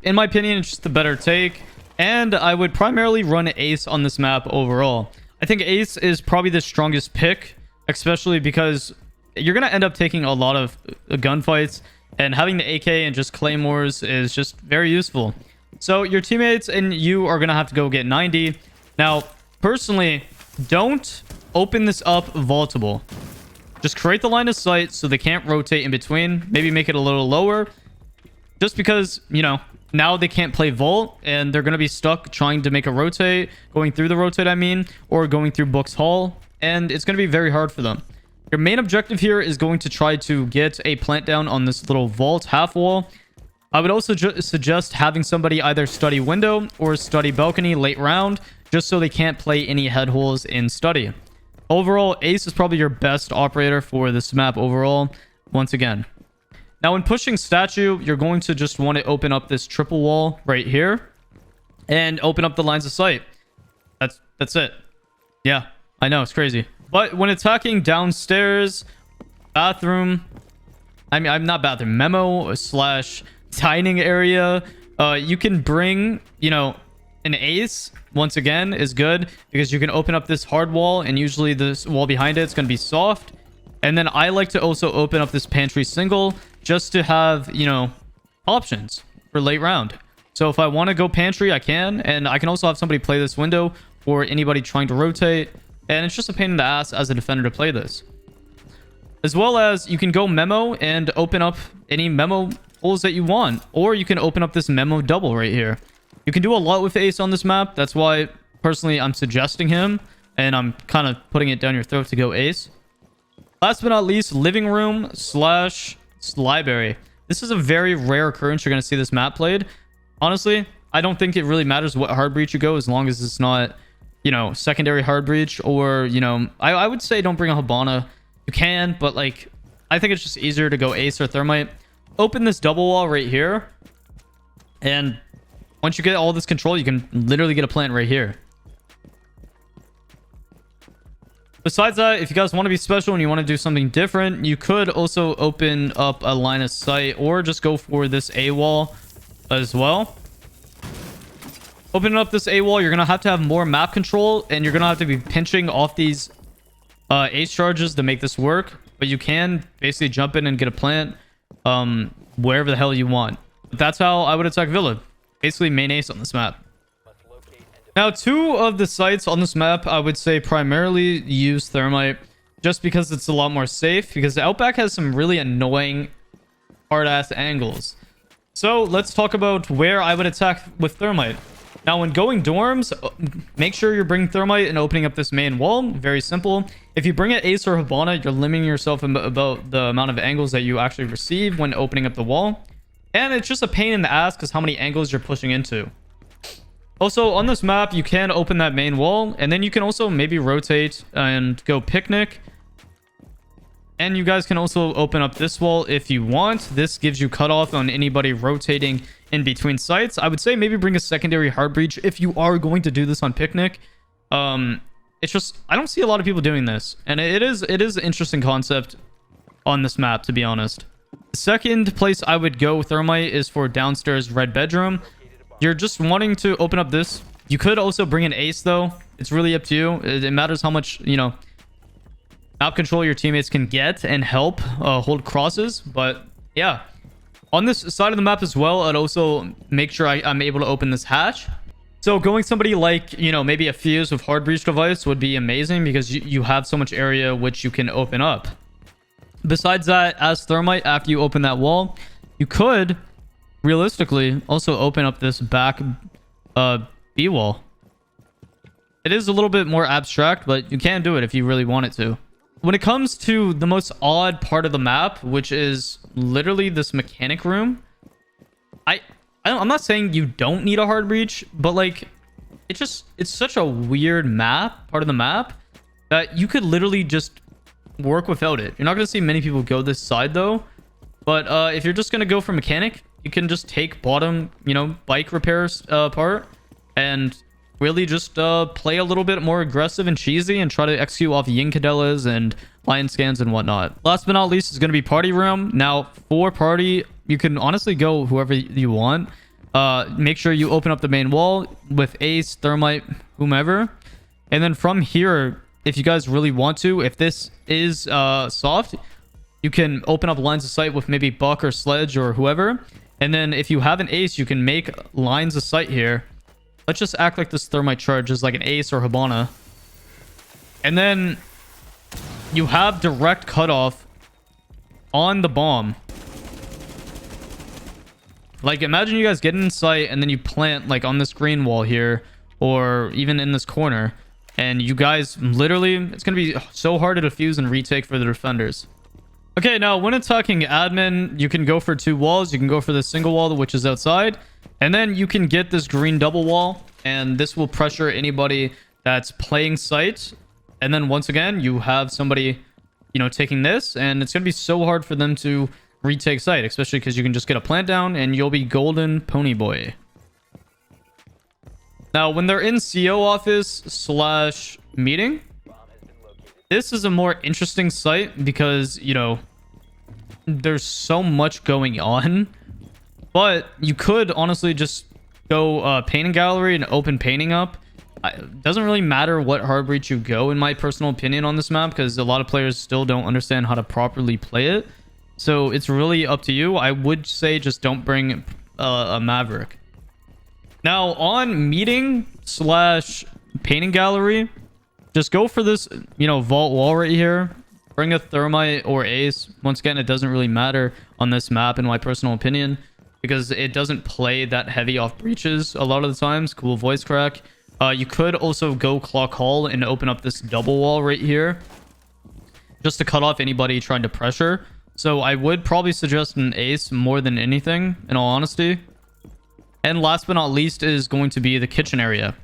In my opinion, it's just the better take. And I would primarily run ace on this map overall. I think ace is probably the strongest pick, especially because you're going to end up taking a lot of gunfights. And having the AK and just claymores is just very useful. So your teammates and you are going to have to go get 90. Now, personally, don't open this up vaultable. Just create the line of sight so they can't rotate in between. Maybe make it a little lower. Just because, now they can't play vault and they're going to be stuck trying to make a rotate. Going through the rotate, or going through Book's Hall. And it's going to be very hard for them. Your main objective here is going to try to get a plant down on this little vault half wall. I would also suggest having somebody either study window or study balcony late round, just so they can't play any head holes in study. Overall, ace is probably your best operator for this map overall, once again. Now, when pushing statue, you're going to just want to open up this triple wall right here and open up the lines of sight. That's it. Yeah, I know, it's crazy. But when attacking downstairs, bathroom, I'm not bathroom, memo / dining area, you can bring, an ace, once again, is good because you can open up this hard wall and usually this wall behind it's going to be soft. And then I like to also open up this pantry single just to have, options for late round. So if I want to go pantry, I can. And I can also have somebody play this window for anybody trying to rotate. And it's just a pain in the ass as a defender to play this. As well as you can go memo and open up any memo holes that you want. Or you can open up this memo double right here. You can do a lot with ace on this map. That's why, personally, I'm suggesting him. And I'm kind of putting it down your throat to go ace. Last but not least, living room / library. This is a very rare occurrence you're going to see this map played. Honestly, I don't think it really matters what hard breach you go as long as it's not... secondary hard breach, or, I would say don't bring a Habana. You can, but I think it's just easier to go ace or thermite. Open this double wall right here. And once you get all this control, you can literally get a plant right here. Besides that, if you guys want to be special and you want to do something different, you could also open up a line of sight or just go for this A wall as well. Opening up this A wall, you're going to have more map control, and you're going to have to be pinching off these ace charges to make this work. But you can basically jump in and get a plant wherever the hell you want. But that's how I would attack Villa. Basically main ace on this map. Now, 2 of the sites on this map, I would say primarily use thermite just because it's a lot more safe, because the Outback has some really annoying hard-ass angles. So let's talk about where I would attack with thermite. Now, when going dorms, make sure you're bringing thermite and opening up this main wall. Very simple. If you bring an ace or Habana, you're limiting yourself about the amount of angles that you actually receive when opening up the wall. And it's just a pain in the ass because how many angles you're pushing into. Also, on this map, you can open that main wall, and then you can also maybe rotate and go picnic. And you guys can also open up this wall if you want. This gives you cutoff on anybody rotating in between sites. I would say maybe bring a secondary hard breach if you are going to do this on picnic. It's just, I don't see a lot of people doing this, and it is an interesting concept on this map, to be honest. The second place I would go thermite is for downstairs red bedroom. You're just wanting to open up this. You could also bring an ace, though. It's really up to you. It matters how much, map control your teammates can get and help hold crosses. But yeah, on this side of the map as well, I'd also make sure I'm able to open this hatch. So going somebody like, you know, maybe a fuse with hard breach device would be amazing because you have so much area which you can open up. Besides that, as thermite, after you open that wall, you could realistically also open up this back B wall. It is a little bit more abstract, but you can do it if you really wanted to. When it comes to the most odd part of the map, which is literally this mechanic room, I'm not saying you don't need a hard breach, but like it's such a weird part of the map that you could literally just work without it. You're not going to see many people go this side though, but if you're just going to go for mechanic, you can just take bottom, you know, bike repairs part and really just play a little bit more aggressive and cheesy and try to execute off Yinkadellas and lion scans and whatnot. Last but not least is going to be party room. Now for party, you can honestly go whoever you want. Make sure you open up the main wall with ace, thermite, whomever, and then from here, if you guys really want to, if this is soft, you can open up lines of sight with maybe Buck or Sledge or whoever. And then if you have an ace, you can make lines of sight here. Let's just act like this thermite charge is like an ace or Habana. And then you have direct cutoff on the bomb. Like imagine you guys get in sight and then you plant like on this green wall here or even in this corner. And you guys literally, it's going to be so hard to defuse and retake for the defenders. Okay, now when attacking admin, you can go for 2 walls. You can go for the single wall, which is outside. And then you can get this green double wall. And this will pressure anybody that's playing sight. And then once again, you have somebody, you know, taking this. And it's going to be so hard for them to retake sight. Especially because you can just get a plant down and you'll be golden pony boy. Now, when they're in CO office / meeting, this is a more interesting site because, you know, there's so much going on. But you could honestly just go painting gallery and open painting up. It doesn't really matter what hard breach you go, in my personal opinion, on this map, because a lot of players still don't understand how to properly play it. So it's really up to you. I would say just don't bring a Maverick. Now, on meeting / painting gallery, just go for this, you know, vault wall right here. Bring a thermite or ace. Once again, it doesn't really matter on this map, in my personal opinion, because it doesn't play that heavy off breaches a lot of the times. Cool voice crack. You could also go clock hall and open up this double wall right here, just to cut off anybody trying to pressure. So I would probably suggest an ace more than anything, in all honesty. And last but not least is going to be the kitchen area.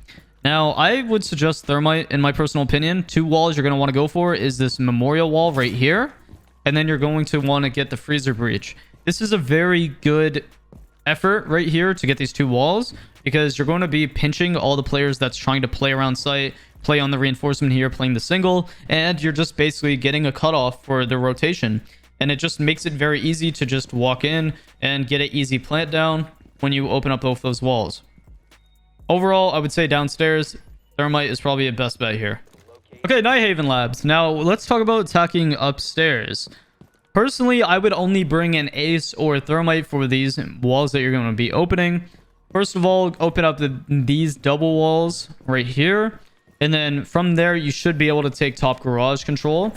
Now, I would suggest thermite, in my personal opinion. 2 walls you're going to want to go for is this memorial wall right here. And then you're going to want to get the freezer breach. This is a very good effort right here to get these 2 walls, because you're going to be pinching all the players that's trying to play around site, play on the reinforcement here, playing the single, and you're just basically getting a cutoff for the rotation. And it just makes it very easy to just walk in and get an easy plant down when you open up both those walls. Overall, I would say downstairs, thermite is probably a best bet here. Okay, Nighthaven Labs. Now, let's talk about attacking upstairs. Personally, I would only bring an ace or a thermite for these walls that you're going to be opening. First of all, open up these double walls right here. And then from there, you should be able to take top garage control.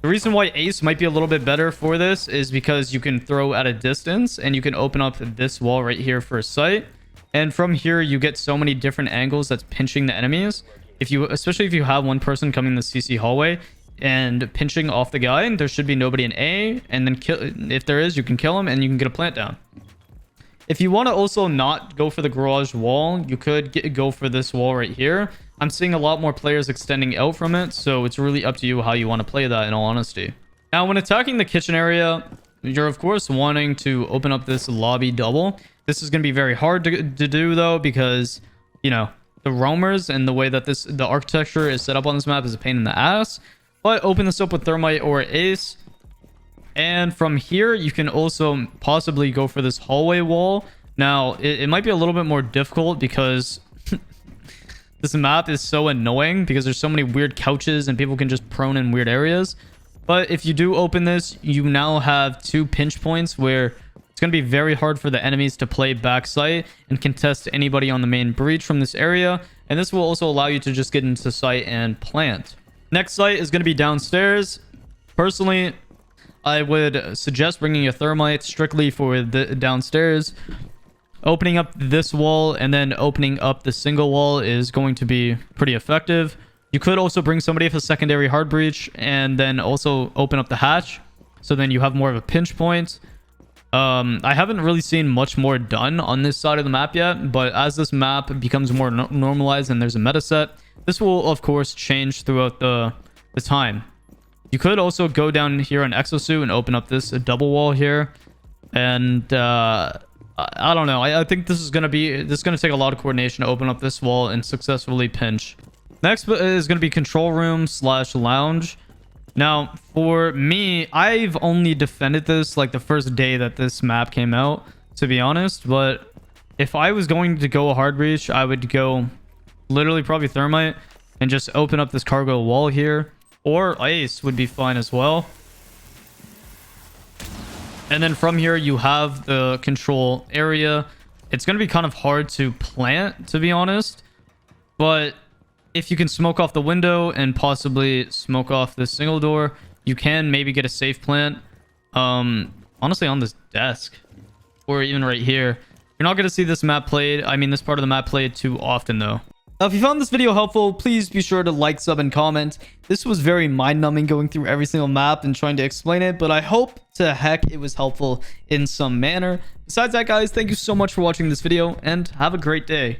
The reason why ace might be a little bit better for this is because you can throw at a distance and you can open up this wall right here for sight. And from here, you get so many different angles that's pinching the enemies. Especially if you have one person coming the CC hallway and pinching off the guy, and there should be nobody in A, and then if there is, you can kill him and you can get a plant down. If you want to also not go for the garage wall, you could go for this wall right here. I'm seeing a lot more players extending out from it, so it's really up to you how you want to play that, in all honesty. Now, when attacking the kitchen area, you're of course wanting to open up this lobby double. This is going to be very hard to do though, because, you know, the roamers and the way that the architecture is set up on this map is a pain in the ass. But open this up with thermite or ace. And from here, you can also possibly go for this hallway wall. Now, it might be a little bit more difficult because this map is so annoying because there's so many weird couches and people can just prone in weird areas. But if you do open this, you now have 2 pinch points where it's going to be very hard for the enemies to play backside and contest anybody on the main breach from this area. And this will also allow you to just get into site and plant. Next site is going to be downstairs. Personally, I would suggest bringing a thermite strictly for the downstairs. Opening up this wall and then opening up the single wall is going to be pretty effective. You could also bring somebody with a secondary hard breach and then also open up the hatch. So then you have more of a pinch point. I haven't really seen much more done on this side of the map yet, but as this map becomes more normalized and there's a meta set, this will of course change throughout the time. You could also go down here on Exosuit and open up this double wall here. And I don't know. I think this is gonna take a lot of coordination to open up this wall and successfully pinch. Next is gonna be control room / lounge. Now, for me, I've only defended this like the first day that this map came out, to be honest. But if I was going to go a hard breach, I would go literally probably thermite and just open up this cargo wall here. Or ice would be fine as well. And then from here, you have the control area. It's going to be kind of hard to plant, to be honest. But if you can smoke off the window and possibly smoke off this single door, you can maybe get a safe plant. Honestly, on this desk or even right here. You're not going to see this map played. I mean, this part of the map played too often, though. Now, if you found this video helpful, please be sure to like, sub, and comment. This was very mind-numbing going through every single map and trying to explain it, but I hope to heck it was helpful in some manner. Besides that, guys, thank you so much for watching this video, and have a great day.